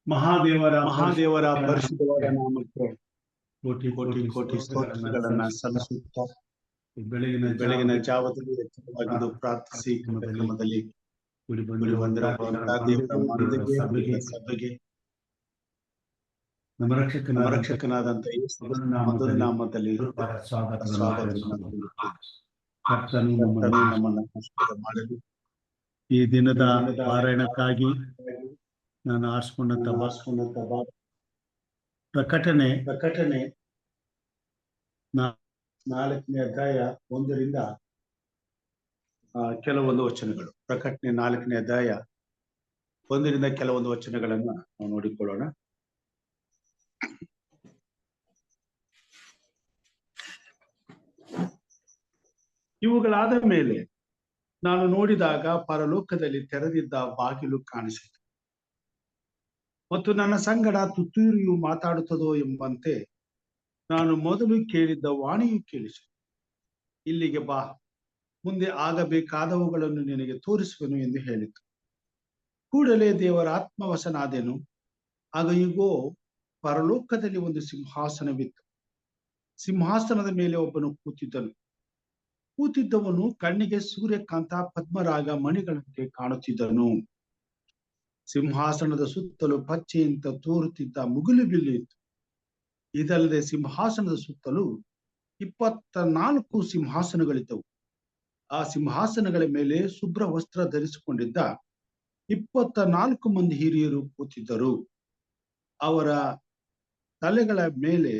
ಮಹಾದೇವರ ಪರಿಶುದ್ಧವಾದ ನಾಮಕ್ಕೆ ಕೋಟಿ ಕೋಟಿ ಕೋಟಿ ಸ್ತೋತ್ರಗಳನ್ನ ಸಲ್ಲಿಸುತ್ತಾ ಬೆಳಗಿನ ಜಾವದಲ್ಲಿ ಎಚ್ಚರವಾಗಿದ್ದು ಪ್ರಾರ್ಥಿಸಿ ಕಾರ್ಯಕ್ರಮದಲ್ಲಿ ಕೂಡಿ ಬಂದಿರುವಂತಹ ದೇವರ ಮಂದಿಗೆ ಸಭೆಗೆ ನಮ್ಮ ರಕ್ಷಕನಾದಂತ ಮೊದಲ ನಾಮದಲ್ಲಿ ಸ್ವಾಗತವನ್ನು ನಮ್ಮನ್ನು ಆಶೀರ್ವಾದ ಮಾಡಲಿ. ಈ ದಿನದ ಪಾರಾಯಣಕ್ಕಾಗಿ ನಾನು ಆರಿಸಿಕೊಂಡ ಪ್ರಕಟಣೆ 4ನೇ ಅಧ್ಯಾಯ 1ರಿಂದ ಕೆಲವೊಂದು ವಚನಗಳು. ಪ್ರಕಟಣೆ 4ನೇ ಅಧ್ಯಾಯ 1ರಿಂದ ಕೆಲವೊಂದು ವಚನಗಳನ್ನ ನಾವು ನೋಡಿಕೊಳ್ಳೋಣ. ಇವುಗಳಾದ ಮೇಲೆ ನಾನು ನೋಡಿದಾಗ ಪರಲೋಕದಲ್ಲಿ ತೆರೆದಿದ್ದ ಬಾಗಿಲು ಕಾಣಿಸಿತು ಮತ್ತು ನನ್ನ ಸಂಗಡ ತುತ್ತೂರಿಯು ಮಾತಾಡುತ್ತದೋ ಎಂಬಂತೆ ನಾನು ಮೊದಲು ಕೇಳಿದ್ದ ವಾಣಿಯು ಕೇಳಿಸಿತು. ಇಲ್ಲಿಗೆ ಬಾ, ಮುಂದೆ ಆಗಬೇಕಾದವುಗಳನ್ನು ನಿನಗೆ ತೋರಿಸುವೆನು ಎಂದು ಹೇಳಿತು. ಕೂಡಲೇ ದೇವರ ಆತ್ಮವಶನಾದೆನು. ಆಗ ಇಗೋ, ಪರಲೋಕದಲ್ಲಿ ಒಂದು ಸಿಂಹಾಸನವಿತ್ತು. ಸಿಂಹಾಸನದ ಮೇಲೆ ಒಬ್ಬನು ಕೂತಿದ್ದವನು ಕಣ್ಣಿಗೆ ಸೂರ್ಯಕಾಂತ ಪದ್ಮರಾಗ ಮಣಿಗಳಂತೆ ಕಾಣುತ್ತಿದ್ದನು. ಸಿಂಹಾಸನದ ಸುತ್ತಲೂ ಪಚ್ಚೆಯಿಂದ ತೋರುತ್ತಿದ್ದ ಮುಗಿಲು ಬಿಲ್ಲು ಇತ್ತು. ಇದಲ್ಲದೆ ಸಿಂಹಾಸನದ ಸುತ್ತಲೂ 24 ಸಿಂಹಾಸನಗಳಿದ್ದವು. ಆ ಸಿಂಹಾಸನಗಳ ಮೇಲೆ ಶುಭ್ರ ವಸ್ತ್ರ ಧರಿಸಿಕೊಂಡಿದ್ದ 24 ಮಂದಿ ಹಿರಿಯರು ಕೂತಿದ್ದರು. ಅವರ ತಲೆಗಳ ಮೇಲೆ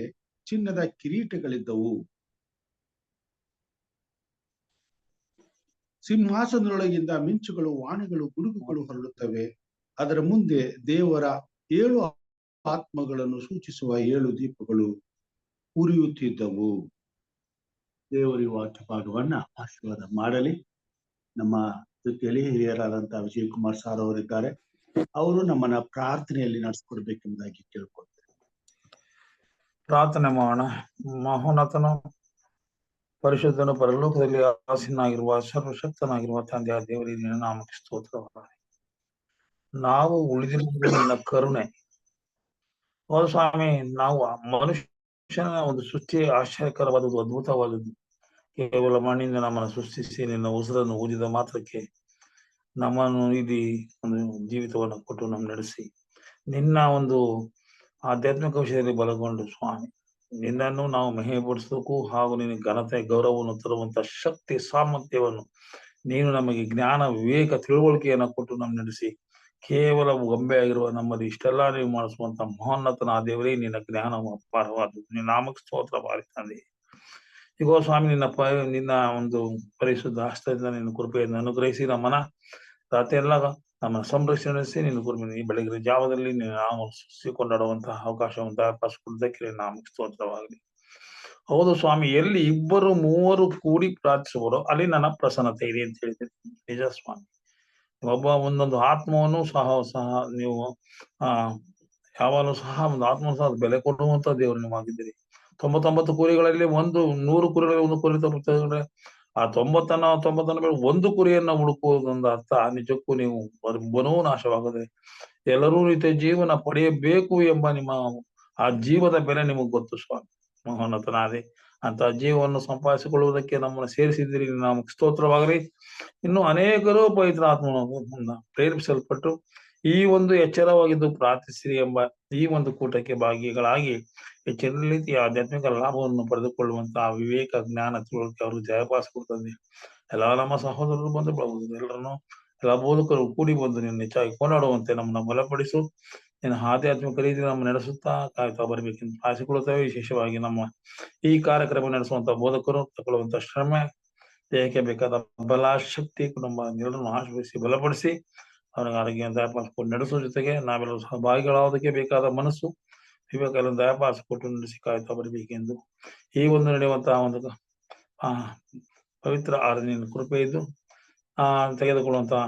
ಚಿನ್ನದ ಕಿರೀಟಗಳಿದ್ದವು. ಸಿಂಹಾಸನದೊಳಗಿಂದ ಮಿಂಚುಗಳು, ವಾಣಿಗಳು, ಗುಡುಗುಗಳು ಹೊರಡುತ್ತವೆ. ಅದರ ಮುಂದೆ ದೇವರ 7 ಆತ್ಮಗಳನ್ನು ಸೂಚಿಸುವ 7 ದೀಪಗಳು ಉರಿಯುತ್ತಿದ್ದವು. ದೇವರ ವಾಕ್ಯ ಭಾಗವನ್ನ ಆಶೀರ್ವಾದ ಮಾಡಲಿ. ನಮ್ಮ ಜೊತೆಯಲ್ಲಿ ಹಿರಿಯರಾದಂತಹ ವಿಜಯ್ ಕುಮಾರ್ ಸಾರ್ ಅವರಿದ್ದಾರೆ. ಅವರು ನಮ್ಮನ್ನ ಪ್ರಾರ್ಥನೆಯಲ್ಲಿ ನಡೆಸಿಕೊಡ್ಬೇಕೆಂಬುದಾಗಿ ಕೇಳ್ಕೊಳ್ತಾರೆ. ಪ್ರಾರ್ಥನೆ ಮಾಡೋಣ. ಮಹೋನ್ನತನು ಪರಿಶುದ್ಧನು ಪರಲೋಕದಲ್ಲಿ ಆಸೀನಾಗಿರುವ ಸರ್ವಶಕ್ತನಾಗಿರುವ ತಂದೆಯ ದೇವರಿಗೆ ನಿನ್ನ ನಾಮಕ್ಕೆ ಸ್ತೋತ್ರವಾಗಲಿ. ನಾವು ಉಳಿದಿರುವುದು ನಿನ್ನ ಕರುಣೆ. ಹೌದು ಸ್ವಾಮಿ, ನಾವು ಮನುಷ್ಯನ ಒಂದು ಸೃಷ್ಟಿ ಆಶ್ಚರ್ಯಕರವಾದದ್ದು, ಅದ್ಭುತವಾದದ್ದು. ಕೇವಲ ಮಣ್ಣಿಂದ ನಮ್ಮನ್ನು ಸೃಷ್ಟಿಸಿ ನಿನ್ನ ಉಸಿರನ್ನು ಊದಿದ ಮಾತ್ರಕ್ಕೆ ನಮ್ಮನ್ನು ಇಲ್ಲಿ ಒಂದು ಜೀವಿತವನ್ನು ಕೊಟ್ಟು ನಮ್ಮ ನಡೆಸಿ ನಿನ್ನ ಒಂದು ಆಧ್ಯಾತ್ಮಿಕ ವಿಷಯದಲ್ಲಿ ಬಲಗೊಂಡು ಸ್ವಾಮಿ ನಿನ್ನನ್ನು ನಾವು ಮಹಿಮೆಪಡಿಸೋದಕ್ಕೂ ಹಾಗೂ ನಿನ್ನ ಘನತೆ ಗೌರವವನ್ನು ತರುವಂತ ಶಕ್ತಿ ಸಾಮರ್ಥ್ಯವನ್ನು ನೀನು ನಮಗೆ ಜ್ಞಾನ ವಿವೇಕ ತಿಳುವಳಿಕೆಯನ್ನು ಕೊಟ್ಟು ನಮ್ಮ ನಡೆಸಿ ಕೇವಲ ಗೊಂಬೆಯಾಗಿರುವ ನಮ್ಮಲ್ಲಿ ಇಷ್ಟೆಲ್ಲ ನೀವು ಮಾಡಿಸುವಂತ ಮಹೋನ್ನತನ ದೇವರೇ ನಿನ್ನ ಜ್ಞಾನವು ಅಪಾರವಾದದ್ದು. ನಿನ್ನ ನಾಮಕ್ಕೆ ಸ್ತೋತ್ರ ಬಾರಿ ತಂದೆ. ಈಗ ಸ್ವಾಮಿ ನಿನ್ನ ಒಂದು ಪರಿಶುದ್ಧ ಹಸ್ತದಿಂದ ನಿನ್ನ ಕೃಪೆಯನ್ನು ಅನುಗ್ರಹಿಸಿ ನಮ್ಮನ್ನ ರಾತ್ರಿ ಎಲ್ಲ ನಮ್ಮನ್ನು ಸಂರಕ್ಷಣಿಸಿ ನಿನ್ನ ಕೃಪೆ ಬೆಳಗಿನ ಜಾವದಲ್ಲಿ ನಾವು ಕೊಂಡಾಡುವಂತಹ ಅವಕಾಶವನ್ನು ದಯಪಾಲಿಸಿಕೊಳ್ಳುವುದಕ್ಕೆ ನಾಮಕ್ಕೆ ಸ್ತೋತ್ರವಾಗಲಿ. ಹೌದು ಸ್ವಾಮಿ, ಎಲ್ಲಿ 2-3 ಕೂಡಿ ಪ್ರಾರ್ಥಿಸುವರೋ ಅಲ್ಲಿ ನನ್ನ ಪ್ರಸನ್ನತೆ ಇದೆ ಅಂತ ಹೇಳಿದ್ರೆ ನಿಜ ಸ್ವಾಮಿ. ಒಬ್ಬ ಒಂದೊಂದು ಆತ್ಮವನ್ನು ಸಹ ನೀವು ಯಾವಾಗಲೂ ಸಹ ಒಂದು ಆತ್ಮವನ್ನು ಸಹ ಬೆಲೆ ಕೊಡುವಂತ ದೇವರು ನೀವು ಆಗಿದ್ದೀರಿ. 99 ಕುರಿಗಳಲ್ಲಿ 100 ಕುರಿಗಳಲ್ಲಿ 1 ಕುರಿ ತಪ್ಪಿದ್ರೆ ಆ 90 ಮೇಲೆ 1 ಕುರಿಯನ್ನ ಹುಡುಕುವುದೊಂದು ಅರ್ಥ. ನಿಜಕ್ಕೂ ನೀವು ಬನೂ ನಾಶವಾಗದೆ ಎಲ್ಲರೂ ರೀತಿಯ ಜೀವನ ಪಡೆಯಬೇಕು ಎಂಬ ನಿಮ್ಮ ಆ ಜೀವದ ಬೆಲೆ ನಿಮಗ್ ಗೊತ್ತು ಸ್ವಾಮಿ. ಮಹೋನ್ನತನಾದೆ ಅಂತ ಜೀವವನ್ನು ಸಂಪಾದಿಸಿಕೊಳ್ಳುವುದಕ್ಕೆ ನಮ್ಮನ್ನು ಸೇರಿಸಿದ್ದೀರಿ. ನಮಗೆ ಸ್ತೋತ್ರವಾಗಲಿ. ಇನ್ನು ಅನೇಕರು ಪವಿತ್ರ ಆತ್ಮನ ಪ್ರೇರೇಪಿಸಲ್ಪಟ್ಟು ಈ ಒಂದು ಎಚ್ಚರವಾಗಿದ್ದು ಪ್ರಾರ್ಥಿಸಿರಿ ಎಂಬ ಈ ಒಂದು ಕೂಟಕ್ಕೆ ಭಾಗಿಗಳಾಗಿ ಹೆಚ್ಚಿನ ರೀತಿಯ ಆಧ್ಯಾತ್ಮಿಕ ಲಾಭವನ್ನು ಪಡೆದುಕೊಳ್ಳುವಂತಹ ವಿವೇಕ ಜ್ಞಾನ ತಿಳುವಳಿಕೆ ಅವ್ರಿಗೆ ಜಯಪಾಲಿಸಿಕೊಡ್ತದೆ. ಎಲ್ಲ ನಮ್ಮ ಸಹೋದರರು ಬಂದು ಬಳಗುವುದು ಎಲ್ಲರನ್ನು ಎಲ್ಲ ಬೋಧಕರು ಕೂಡಿ ಬಂದು ನಿನ್ನ ಹೆಚ್ಚಾಗಿ ಕೊಂಡಾಡುವಂತೆ ನಮ್ಮನ್ನ ಬಲಪಡಿಸು. ನಿನ್ನ ಆಧ್ಯಾತ್ಮಿಕ ರೀತಿ ನಮ್ಮ ನಡೆಸುತ್ತಾ ಕಾಯ್ತಾ ಬರಬೇಕೆಂದು ಆಶಿಕೊಳ್ಳುತ್ತೇವೆ. ವಿಶೇಷವಾಗಿ ನಮ್ಮ ಈ ಕಾರ್ಯಕ್ರಮ ನಡೆಸುವಂತ ಬೋಧಕರು ತಗೊಳ್ಳುವಂತ ಶ್ರಮೆ ದೇಹಕ್ಕೆ ಬೇಕಾದ ಬಲ ಶಕ್ತಿ ಕುಟುಂಬ ಎಲ್ಲರನ್ನು ಆಶ್ರಯಿಸಿ ಬಲಪಡಿಸಿ ಅವರಿಗೆ ಆರೋಗ್ಯ ದಯಪಾಲಿಸಿಕೊಂಡು ನಡೆಸುವ ಜೊತೆಗೆ ನಾವೆಲ್ಲರೂ ಸಹ ಭಾಗಿಗಳಾಗೋದಕ್ಕೆ ಬೇಕಾದ ಮನಸ್ಸು ವಿವೇಕ ದಯಪಾಲಿಸಿಕೊಟ್ಟು ನಡೆಸಿ ಕಾಯ್ತಾ ಬರಬೇಕೆಂದು ಈ ಒಂದು ನಡೆಯುವಂತಹ ಒಂದು ಪವಿತ್ರ ಆರಾಧನೆಯನ್ನು ಕೃಪೆ ಇದ್ದು ತೆಗೆದುಕೊಳ್ಳುವಂತಹ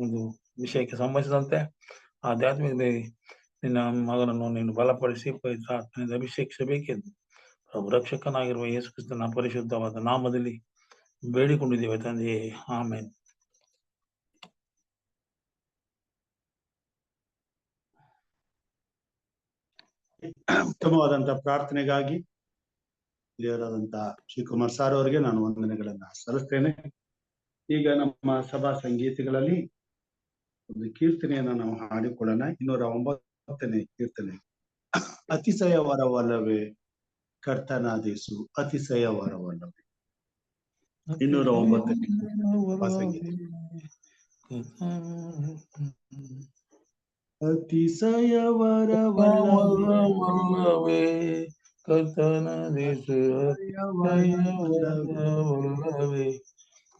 ಒಂದು ವಿಷಯಕ್ಕೆ ಸಂಬಂಧಿಸಿದಂತೆ ಆಧ್ಯಾತ್ಮಿಕ ನಿನ್ನ ಮಗನನ್ನು ನೀನು ಬಲಪಡಿಸಿ ಪವಿತ್ರ ಆತ್ಮನಿಂದ ಅಭಿಷೇಕಿಸಬೇಕೆಂದು ಪ್ರಭು ರಕ್ಷಕನಾಗಿರುವ ಯೇಸು ಕ್ರಿಸ್ತನ ಪರಿಶುದ್ಧವಾದ ನಾಮದಲ್ಲಿ ಬೇಡಿಕೊಂಡಿದ್ದೇವೆ ತಂದೆಯೇ, ಆಮೇನ್. ಉತ್ತಮವಾದಂತಹ ಪ್ರಾರ್ಥನೆಗಾಗಿ ದೇವರಾದಂತಹ ಶಿವಕುಮಾರ್ ಸಾರ್ ಅವರಿಗೆ ನಾನು ವಂದನೆಗಳನ್ನ ಸಲ್ಲಿಸ್ತೇನೆ. ಈಗ ನಮ್ಮ ಸಭಾ ಸಂಗೀತಗಳಲ್ಲಿ ಒಂದು ಕೀರ್ತನೆಯನ್ನ ನಾವು ಹಾಡಿಕೊಳ್ಳೋಣ. 209ನೇ ಕೀರ್ತನೆ. ಅತಿಶಯವರವಲ್ಲವೇ ಕರ್ತನಾದೇಶು, ಅತಿಶಯವರವಲ್ಲವೇ. 209ನೇ ಸಭಾ ಸಂಗೀತ. ಅತಿಶಯವರವಲ್ಲವೇ ಕರ್ತನಾದೇಶು, ಅತಿಶಯವರವಲ್ಲವೇ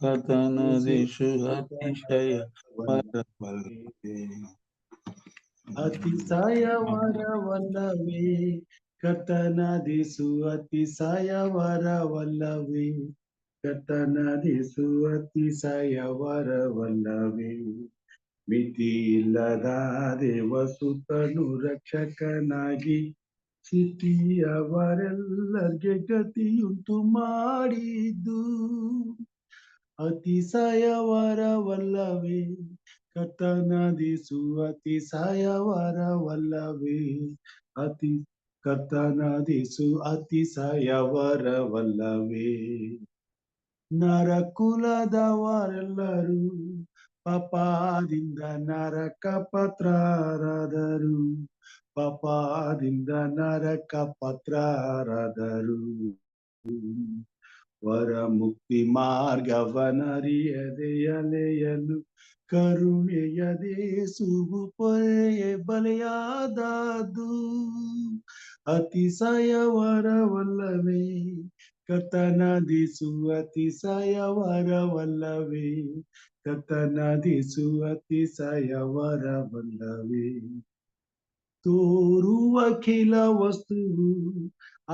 ಕರ್ತನಾದೇಶು, ಅತಿಶಯವರವಲ್ಲವೇ. ಅತಿಶಯವರವಲ್ಲವೇ ಕರ್ತನಾದೇಶು, ಅತಿಶಯವರವಲ್ಲವೇ ಕರ್ತನಾದೇಶು, ಅತಿಶಯವರವಲ್ಲವೇ. ಮಿತಿ ಇಲ್ಲದ ದೇವಸುತನು ರಕ್ಷಕನಾಗಿ ಸ್ಥಿತಿಯವರೆಲ್ಲರಿಗೆ ಗತಿಯುಂಟು ಮಾಡಿದ್ದು. ಅತಿಶಯವರವಲ್ಲವೇ ಕರ್ತನಾದೇಶು, ಅತಿಶಯವರವಲ್ಲವೇ ಕರ್ತನಾದೇಶು, ಅತಿಶಯವರವಲ್ಲವೇ. ನರಕುಲದವರೆಲ್ಲರೂ ಪಾಪದಿಂದ ನರಕ ಪತ್ರರಾದರು, ಪಾಪದಿಂದ ನರಕ ಪತ್ರರಾದರು. ವರ ಮುಕ್ತಿ ಮಾರ್ಗವನರಿಯದೆ ಅಲೆಯಲು ಕರುಣೆಯದೇಸುವು ಪೊರೆಯೇ ಬಲೆಯಾದದ್ದು. ಅತಿಶಯವರವಲ್ಲವೇ ಕರ್ತನಾದೇಶು, ಅತಿಶಯವರವಲ್ಲವೇ ಕರ್ತನಾದೇಶು, ಅತಿಶಯವರವಲ್ಲವೇ. ತೋರುವ ಖಿಲ ವಸ್ತುವು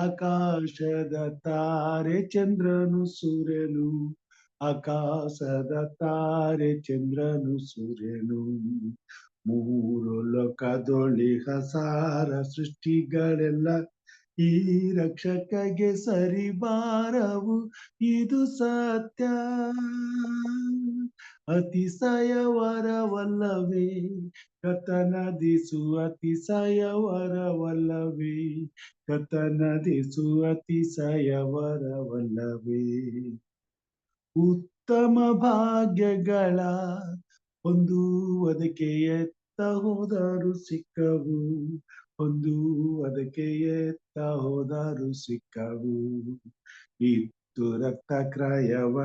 ಆಕಾಶದ ತಾರೆ ಚಂದ್ರನು ಸೂರ್ಯನು, ಆಕಾಶದ ತಾರೆ ಚಂದ್ರನು ಸೂರ್ಯನು. ಮೂರು ಲೋಕದೊಳಿಹ ಸಾರ ಸೃಷ್ಟಿಗಳೆಲ್ಲ ಈ ರಕ್ಷಕಗೆ ಸರಿಬಾರವು, ಇದು ಸತ್ಯ. ಅತಿಶಯವರವಲ್ಲವೇ ಕರ್ತನಾದೇಶು, ಅತಿಶಯವರವಲ್ಲವೇ ಕರ್ತನಾದೇಶು, ಅತಿಶಯವರವಲ್ಲವೇ. ಉತ್ತಮ ಭಾಗ್ಯಗಳ ಹೊಂದುವುದಕ್ಕೆ ಎತ್ತ ಹೋದರು ಸಿಕ್ಕವು, ಹೊಂದುವುದಕ್ಕೆ ಎತ್ತ ಹೋದರು ಸಿಕ್ಕವು. ಇತ್ತು ರಕ್ತ ಕ್ರಯವ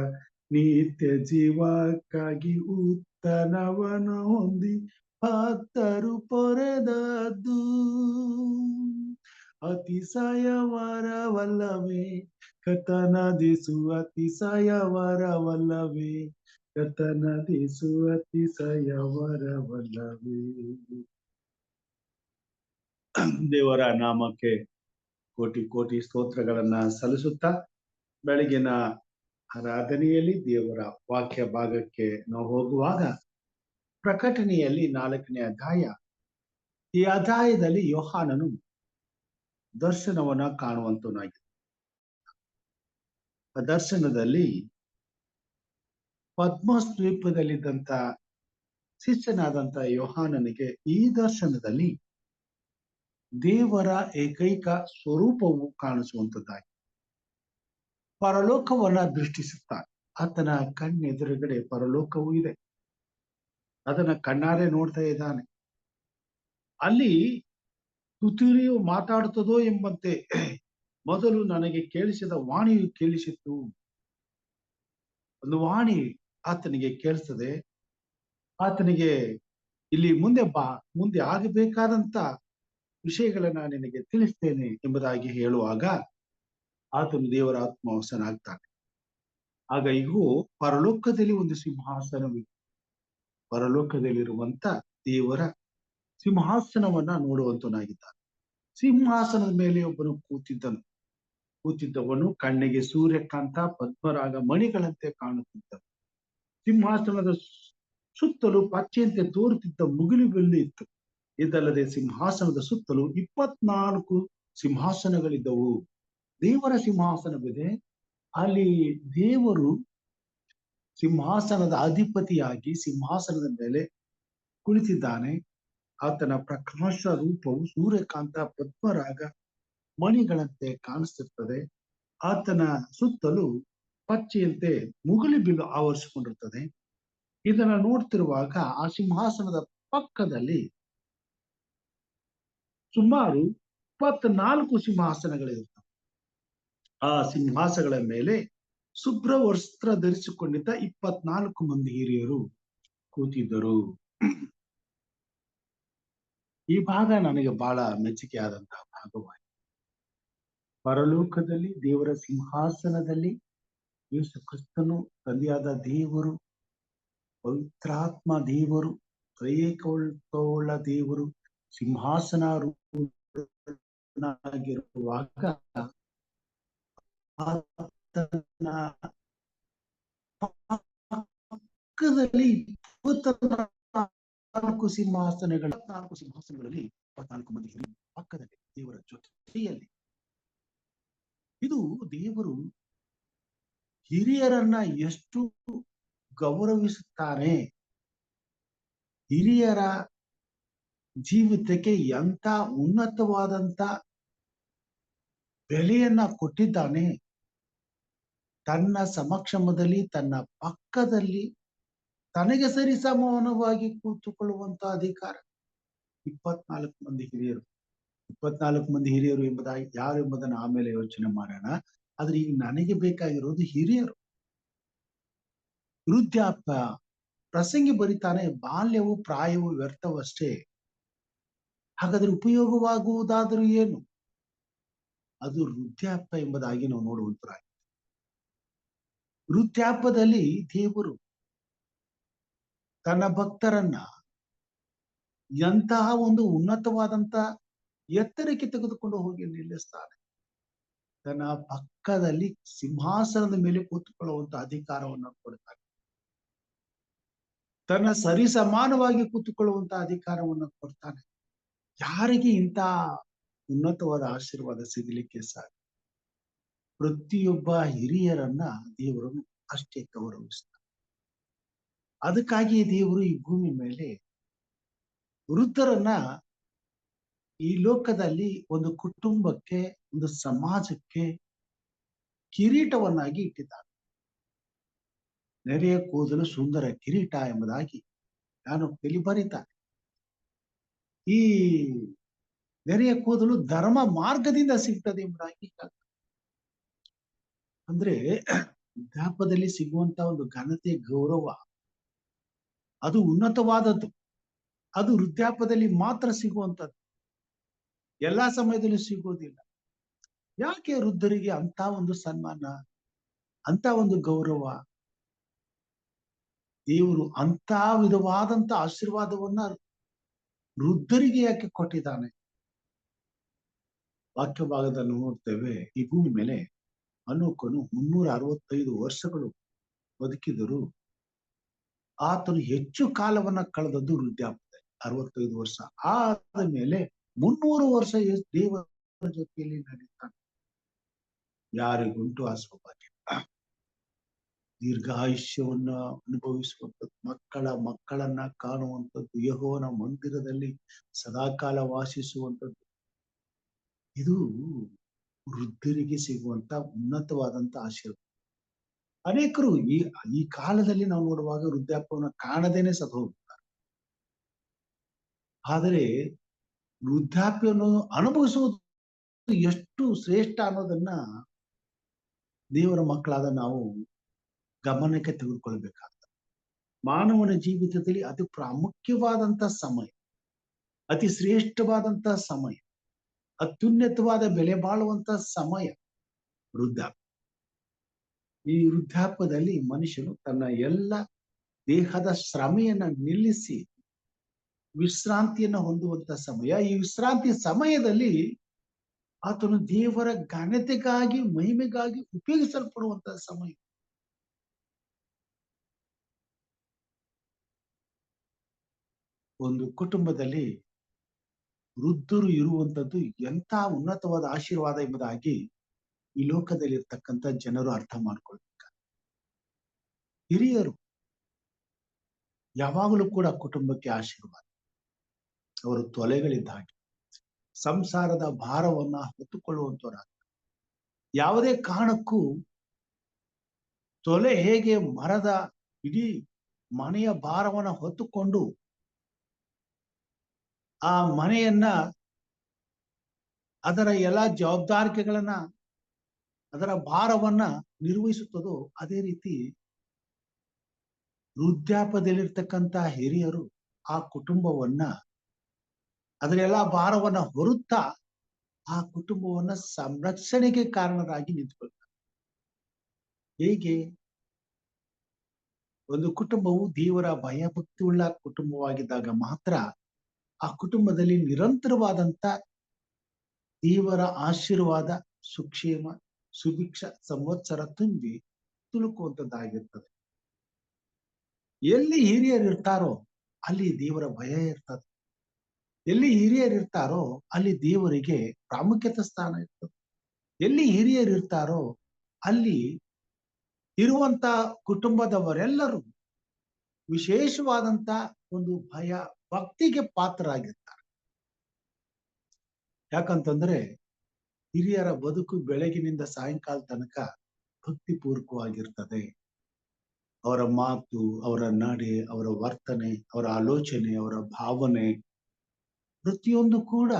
ನಿತ್ಯ ಜೀವಕ್ಕಾಗಿ ಉತ್ತರವನ್ನು ಹೊಂದಿ ಭಕ್ತರು ಪೊರೆದದ್ದು. ಅತಿಶಯವರವಲ್ಲವೇ ಕರ್ತನಾದೇಶು, ಅತಿಶಯವರವಲ್ಲವೇ ಕರ್ತನಾದೇಶು, ಅತಿಶಯವರವಲ್ಲವೇ. ದೇವರ ನಾಮಕ್ಕೆ ಕೋಟಿ ಕೋಟಿ ಸ್ತೋತ್ರಗಳನ್ನ ಸಲ್ಲಿಸುತ್ತಾ ಬೆಳಗಿನ ಆರಾಧನೆಯಲ್ಲಿ ದೇವರ ವಾಕ್ಯ ಭಾಗಕ್ಕೆ ನಾವು ಹೋಗುವಾಗ, ಪ್ರಕಟಣೆಯಲ್ಲಿ 4ನೇ ಅಧ್ಯಾಯ. ಈ ಅಧ್ಯಾಯದಲ್ಲಿ ಯೋಹಾನನು ದರ್ಶನವನ್ನ ಕಾಣುವಂತನಾಗಿದೆ. ಆ ದರ್ಶನದಲ್ಲಿ ಪದ್ಮಸ್ ದ್ವೀಪದಲ್ಲಿದ್ದಂತ ಶಿಷ್ಯನಾದಂತ ಯೋಹಾನನಿಗೆ ಈ ದರ್ಶನದಲ್ಲಿ ದೇವರ ಏಕೈಕ ಸ್ವರೂಪವು ಕಾಣಿಸುವಂತದ್ದಾಗಿ ಪರಲೋಕವನ್ನ ದೃಷ್ಟಿಸುತ್ತಾನೆ. ಆತನ ಕಣ್ಣೆದುರುಗಡೆ ಪರಲೋಕವೂ ಇದೆ, ಅದನ್ನ ಕಣ್ಣಾರೆ ನೋಡ್ತಾ ಇದ್ದಾನೆ. ಅಲ್ಲಿ ತುತ್ತೂರಿಯು ಮಾತಾಡುತ್ತದೋ ಎಂಬಂತೆ ಮೊದಲು ನನಗೆ ಕೇಳಿಸಿದ ವಾಣಿಯು ಕೇಳಿಸಿತ್ತು. ಒಂದು ವಾಣಿ ಆತನಿಗೆ ಕೇಳಿಸ್ತದೆ. ಆತನಿಗೆ ಇಲ್ಲಿ ಮುಂದೆ ಬಾ, ಮುಂದೆ ಆಗಬೇಕಾದಂತ ವಿಷಯಗಳನ್ನ ನಿನಗೆ ತಿಳಿಸ್ತೇನೆ ಎಂಬುದಾಗಿ ಹೇಳುವಾಗ ಆತನು ದೇವರ ಆತ್ಮವಶನಾಗ್ತಾನೆ. ಆಗ ಇಗೂ ಪರಲೋಕದಲ್ಲಿ ಒಂದು ಸಿಂಹಾಸನವಿದೆ. ಪರಲೋಕದಲ್ಲಿರುವಂತ ದೇವರ ಸಿಂಹಾಸನವನ್ನ ನೋಡುವಂತನಾಗಿದ್ದಾನೆ. ಸಿಂಹಾಸನದ ಮೇಲೆ ಒಬ್ಬನು ಕೂತಿದ್ದವನು ಕಣ್ಣಿಗೆ ಸೂರ್ಯಕಾಂತ ಪದ್ಮರಾಗ ಮಣಿಗಳಂತೆ ಕಾಣುತ್ತಿದ್ದನು. ಸಿಂಹಾಸನದ ಸುತ್ತಲೂ ಪಚ್ಚೆಯಂತೆ ತೋರುತ್ತಿದ್ದ ಮುಗಿಲು ಬೆಳ್ಳಿ ಇತ್ತು. ಇದಲ್ಲದೆ ಸಿಂಹಾಸನದ ಸುತ್ತಲೂ 24 ಸಿಂಹಾಸನಗಳಿದ್ದವು. ದೇವರ ಸಿಂಹಾಸನವಿದೆ. ಅಲ್ಲಿ ದೇವರು ಸಿಂಹಾಸನದ ಅಧಿಪತಿಯಾಗಿ ಸಿಂಹಾಸನದ ಮೇಲೆ ಕುಳಿತಿದ್ದಾನೆ. ಆತನ ಪ್ರಕಾಶ ರೂಪವು ಸೂರ್ಯಕಾಂತ ಪದ್ಮರಾಗ ಮಣಿಗಳಂತೆ ಕಾಣಿಸ್ತಿರ್ತದೆ. ಆತನ ಸುತ್ತಲೂ ಪಚ್ಚೆಯಂತೆ ಮುಗುಳಿ ಬಿಲ್ಲು ಆವರಿಸಿಕೊಂಡಿರ್ತದೆ. ಇದನ್ನ ನೋಡ್ತಿರುವಾಗ ಆ ಸಿಂಹಾಸನದ ಪಕ್ಕದಲ್ಲಿ ಸುಮಾರು 24 ಸಿಂಹಾಸನಗಳಿರುತ್ತವೆ. ಆ ಸಿಂಹಾಸನಗಳ ಮೇಲೆ ಶುಭ್ರ ವಸ್ತ್ರ ಧರಿಸಿಕೊಂಡಿದ್ದ 24 ಮಂದಿ ಹಿರಿಯರು ಕೂತಿದ್ದರು. ಈ ಭಾಗ ನನಗೆ ಬಹಳ ಮೆಚ್ಚುಗೆಯಾದಂತಹ ಭಾಗವಾಗಿದೆ. ಪರಲೋಕದಲ್ಲಿ ದೇವರ ಸಿಂಹಾಸನದಲ್ಲಿ ಯೇಸು ಕ್ರಿಸ್ತನು, ತಂದೆಯಾದ ದೇವರು, ಪವಿತ್ರಾತ್ಮ ದೇವರು, ತ್ರೈಏಕವುಳ್ಳ ದೇವರು ಸಿಂಹಾಸನಾರೂಢನಾಗಿರುವಾಗ ಆತನ ಪಕ್ಕದಲ್ಲಿ 24 ಸಿಂಹಾಸನಗಳಲ್ಲಿ 24 ಮಂದಿ ಹಿರಿಯರು ಪಕ್ಕದಲ್ಲಿ ದೇವರ ಜೊತೆಯಲ್ಲಿ. ಇದು ದೇವರು ಹಿರಿಯರನ್ನ ಎಷ್ಟು ಗೌರವಿಸುತ್ತಾನೆ, ಹಿರಿಯರ ಜೀವಿತಕ್ಕೆ ಎಂತ ಉನ್ನತವಾದಂತ ಬೆಲೆಯನ್ನ ಕೊಟ್ಟಿದ್ದಾನೆ. ತನ್ನ ಸಮಕ್ಷಮದಲ್ಲಿ, ತನ್ನ ಪಕ್ಕದಲ್ಲಿ ತನಗೆ ಸರಿಸಮಾನವಾಗಿ ಕೂತುಕೊಳ್ಳುವಂತ ಅಧಿಕಾರ 24 ಮಂದಿ ಹಿರಿಯರು. 24 ಮಂದಿ ಹಿರಿಯರು ಎಂಬುದಾಗಿ ಯಾರು ಎಂಬುದನ್ನು ಆಮೇಲೆ ಯೋಚನೆ ಮಾಡೋಣ. ಆದ್ರೆ ಈಗ ನನಗೆ ಬೇಕಾಗಿರೋದು ಹಿರಿಯರು. ವೃದ್ಧಾಪ್ಯ, ಪ್ರಸಂಗಿ ಬರೀತಾನೆ, ಬಾಲ್ಯವು ಪ್ರಾಯವು ವ್ಯರ್ಥವಷ್ಟೇ, ಹಾಗಾದ್ರೆ ಉಪಯೋಗವಾಗುವುದಾದರೂ ಏನು? ಅದು ವೃದ್ಧಾಪ್ಯ ಎಂಬುದಾಗಿ ನಾವು ನೋಡುವಂತರಾಗಿ. ವೃದ್ಧಾಪ್ಯದಲ್ಲಿ ದೇವರು ತನ್ನ ಭಕ್ತರನ್ನ ಎಂತಹ ಒಂದು ಉನ್ನತವಾದಂತ ಎತ್ತರಕ್ಕೆ ತೆಗೆದುಕೊಂಡು ಹೋಗಿ ನಿಲ್ಲಿಸ್ತಾನೆ. ತನ್ನ ಪಕ್ಕದಲ್ಲಿ ಸಿಂಹಾಸನದ ಮೇಲೆ ಕೂತುಕೊಳ್ಳುವಂತ ಅಧಿಕಾರವನ್ನು ಕೊಡ್ತಾನೆ. ತನ್ನ ಸರಿ ಸಮಾನವಾಗಿ ಕೂತುಕೊಳ್ಳುವಂತ ಅಧಿಕಾರವನ್ನು ಕೊಡ್ತಾನೆ. ಯಾರಿಗೆ ಇಂಥ ಉನ್ನತವಾದ ಆಶೀರ್ವಾದ ಸಿಗಲಿಕ್ಕೆ ಸಾಧ್ಯ? ಪ್ರತಿಯೊಬ್ಬ ಹಿರಿಯರನ್ನ ದೇವರನ್ನು ಅಷ್ಟೇ ಗೌರವಿಸ್ತಾನೆ. ಅದಕ್ಕಾಗಿ ದೇವರು ಈ ಭೂಮಿ ಮೇಲೆ ವೃದ್ಧರನ್ನ ಈ ಲೋಕದಲ್ಲಿ ಒಂದು ಕುಟುಂಬಕ್ಕೆ, ಒಂದು ಸಮಾಜಕ್ಕೆ ಕಿರೀಟವನ್ನಾಗಿ ಇಟ್ಟಿದ್ದಾನೆ. ನೆರೆಯ ಕೂದಲು ಸುಂದರ ಕಿರೀಟ ಎಂಬುದಾಗಿ ನಾನು ಬರೀತಾನೆ. ಈ ನೆರೆಯ ಕೂದಲು ಧರ್ಮ ಮಾರ್ಗದಿಂದ ಸಿಗ್ತದೆ ಎಂಬುದಾಗಿ. ಅಂದ್ರೆ ವೃದ್ಧಾಪ್ಯದಲ್ಲಿ ಸಿಗುವಂತ ಒಂದು ಘನತೆ, ಗೌರವ ಅದು ಉನ್ನತವಾದದ್ದು. ಅದು ವೃದ್ಧಾಪ್ಯದಲ್ಲಿ ಮಾತ್ರ ಸಿಗುವಂಥದ್ದು, ಎಲ್ಲಾ ಸಮಯದಲ್ಲೂ ಸಿಗೋದಿಲ್ಲ. ಯಾಕೆ ವೃದ್ಧರಿಗೆ ಅಂತ ಒಂದು ಸನ್ಮಾನ, ಅಂತ ಒಂದು ಗೌರವ? ದೇವರು ಅಂತ ವಿಧವಾದಂತ ಆಶೀರ್ವಾದವನ್ನ ವೃದ್ಧರಿಗೆ ಯಾಕೆ ಕೊಟ್ಟಿದ್ದಾನೆ? ವಾಕ್ಯ ಭಾಗದಲ್ಲಿ ನೋಡ್ತೇವೆ, ಈ ಭೂಮಿ ಮೇಲೆ ಅನೋಕನು 365 ವರ್ಷಗಳು ಬದುಕಿದರು. ಆತನು ಹೆಚ್ಚು ಕಾಲವನ್ನ ಕಳೆದದ್ದು ವೃದ್ಧಾಪ್ಯದಲ್ಲಿ, 65 ವರ್ಷ. ಆದ ಮೇಲೆ 300 ವರ್ಷ ದೇವರ ಜೊತೆಯಲ್ಲಿ ನಡೀತಾನೆ. ಯಾರಿಗುಂಟು ಆ ಸೌಭಾಗ್ಯ? ದೀರ್ಘಾಯುಷ್ಯವನ್ನ ಅನುಭವಿಸುವಂಥದ್ದು, ಮಕ್ಕಳನ್ನ ಕಾಣುವಂಥದ್ದು, ಯೆಹೋವನ ಮಂದಿರದಲ್ಲಿ ಸದಾಕಾಲ ವಾಸಿಸುವಂಥದ್ದು. ಇದು ವೃದ್ಧರಿಗೆ ಸಿಗುವಂತ ಉನ್ನತವಾದಂತ ಆಶೀರ್ವಾದ. ಅನೇಕರು ಈ ಕಾಲದಲ್ಲಿ ನಾವು ನೋಡುವಾಗ ವೃದ್ಧಾಪ್ಯವನ್ನು ಕಾಣದೇನೆ ಸತ್ತು ಹೋಗುತ್ತಾರೆ. ಆದರೆ ವೃದ್ಧಾಪ್ಯವನ್ನು ಅನುಭವಿಸುವುದು ಎಷ್ಟು ಶ್ರೇಷ್ಠ ಅನ್ನೋದನ್ನ ದೇವರ ಮಕ್ಕಳಾದ ನಾವು ಗಮನಕ್ಕೆ ತೆಗೆದುಕೊಳ್ಬೇಕಾಗ್ತದೆ. ಮಾನವನ ಜೀವಿತದಲ್ಲಿ ಅತಿ ಪ್ರಾಮುಖ್ಯವಾದಂತ ಸಮಯ, ಅತಿ ಶ್ರೇಷ್ಠವಾದಂತ ಸಮಯ, ಅತ್ಯುನ್ನತವಾದ ಬೆಲೆ ಬಾಳುವಂತ ಸಮಯ ವೃದ್ಧಾಪ್ಯ. ಈ ವೃದ್ಧಾಪ್ಯದಲ್ಲಿ ಮನುಷ್ಯನು ತನ್ನ ಎಲ್ಲ ದೇಹದ ಶ್ರಮೆಯನ್ನ ನಿಲ್ಲಿಸಿ ವಿಶ್ರಾಂತಿಯನ್ನ ಹೊಂದುವಂತ ಸಮಯ. ಈ ವಿಶ್ರಾಂತಿ ಸಮಯದಲ್ಲಿ ಆತನು ದೇವರ ಘನತೆಗಾಗಿ, ಮಹಿಮೆಗಾಗಿ ಉಪಯೋಗಿಸಲ್ಪಡುವಂತ ಸಮಯ. ಒಂದು ಕುಟುಂಬದಲ್ಲಿ ವೃದ್ಧರು ಇರುವಂತದ್ದು ಎಂಥ ಉನ್ನತವಾದ ಆಶೀರ್ವಾದ ಎಂಬುದಾಗಿ ಈ ಲೋಕದಲ್ಲಿ ಇರ್ತಕ್ಕಂಥ ಜನರು ಅರ್ಥ ಮಾಡ್ಕೊಳ್ಬೇಕು. ಹಿರಿಯರು ಯಾವಾಗಲೂ ಕೂಡ ಕುಟುಂಬಕ್ಕೆ ಆಶೀರ್ವಾದ. ಅವರು ತೊಲೆಗಳಿದ್ದ ಹಾಗೆ, ಸಂಸಾರದ ಭಾರವನ್ನ ಹೊತ್ತುಕೊಳ್ಳುವಂತವರಾಗ. ಯಾವುದೇ ಕಾರಣಕ್ಕೂ ತೊಲೆ ಹೇಗೆ ಮರದ ಇಡೀ ಮನೆಯ ಭಾರವನ್ನ ಹೊತ್ತುಕೊಂಡು ಆ ಮನೆಯನ್ನ, ಅದರ ಎಲ್ಲ ಜವಾಬ್ದಾರಿಕೆಗಳನ್ನ, ಅದರ ಭಾರವನ್ನ ನಿರ್ವಹಿಸುತ್ತದೋ ಅದೇ ರೀತಿ ವೃದ್ಧಾಪ್ಯದಲ್ಲಿರ್ತಕ್ಕಂಥ ಹಿರಿಯರು ಆ ಕುಟುಂಬವನ್ನ, ಅದರ ಎಲ್ಲ ಭಾರವನ್ನ ಹೊರುತ್ತಾ ಆ ಕುಟುಂಬವನ್ನ ಸಂರಕ್ಷಣೆಗೆ ಕಾರಣರಾಗಿ ನಿಂತುಕೊಳ್ತಾರೆ. ಹೇಗೆ ಒಂದು ಕುಟುಂಬವು ದೇವರ ಭಯಭಕ್ತಿ ಉಳ್ಳ ಕುಟುಂಬವಾಗಿದ್ದಾಗ ಮಾತ್ರ ಆ ಕುಟುಂಬದಲ್ಲಿ ನಿರಂತರವಾದಂತ ದೇವರ ಆಶೀರ್ವಾದ, ಸುಕ್ಷೇಮ, ಸುಭಿಕ್ಷ ಸಂವತ್ಸರ ತುಂಬಿ ತುಳುಕುವಂತದ್ದಾಗಿರ್ತದೆ. ಎಲ್ಲಿ ಹಿರಿಯರು ಇರ್ತಾರೋ ಅಲ್ಲಿ ದೇವರ ಭಯ ಇರ್ತದೆ. ಎಲ್ಲಿ ಹಿರಿಯರು ಇರ್ತಾರೋ ಅಲ್ಲಿ ದೇವರಿಗೆ ಪ್ರಾಮುಖ್ಯತೆ ಸ್ಥಾನ ಇರ್ತದೆ. ಎಲ್ಲಿ ಹಿರಿಯರು ಇರ್ತಾರೋ ಅಲ್ಲಿ ಇರುವಂತ ಕುಟುಂಬದವರೆಲ್ಲರೂ ವಿಶೇಷವಾದಂತ ಒಂದು ಭಯ ಭಕ್ತಿಗೆ ಪಾತ್ರರಾಗಿರ್ತಾರೆ. ಯಾಕಂತಂದ್ರೆ ಹಿರಿಯರ ಬದುಕು ಬೆಳಗಿನಿಂದ ಸಾಯಂಕಾಲ ತನಕ ಭಕ್ತಿಪೂರ್ವಕವಾಗಿರ್ತದೆ. ಅವರ ಮಾತು, ಅವರ ನಡೆ, ಅವರ ವರ್ತನೆ, ಅವರ ಆಲೋಚನೆ, ಅವರ ಭಾವನೆ ಪ್ರತಿಯೊಂದು ಕೂಡ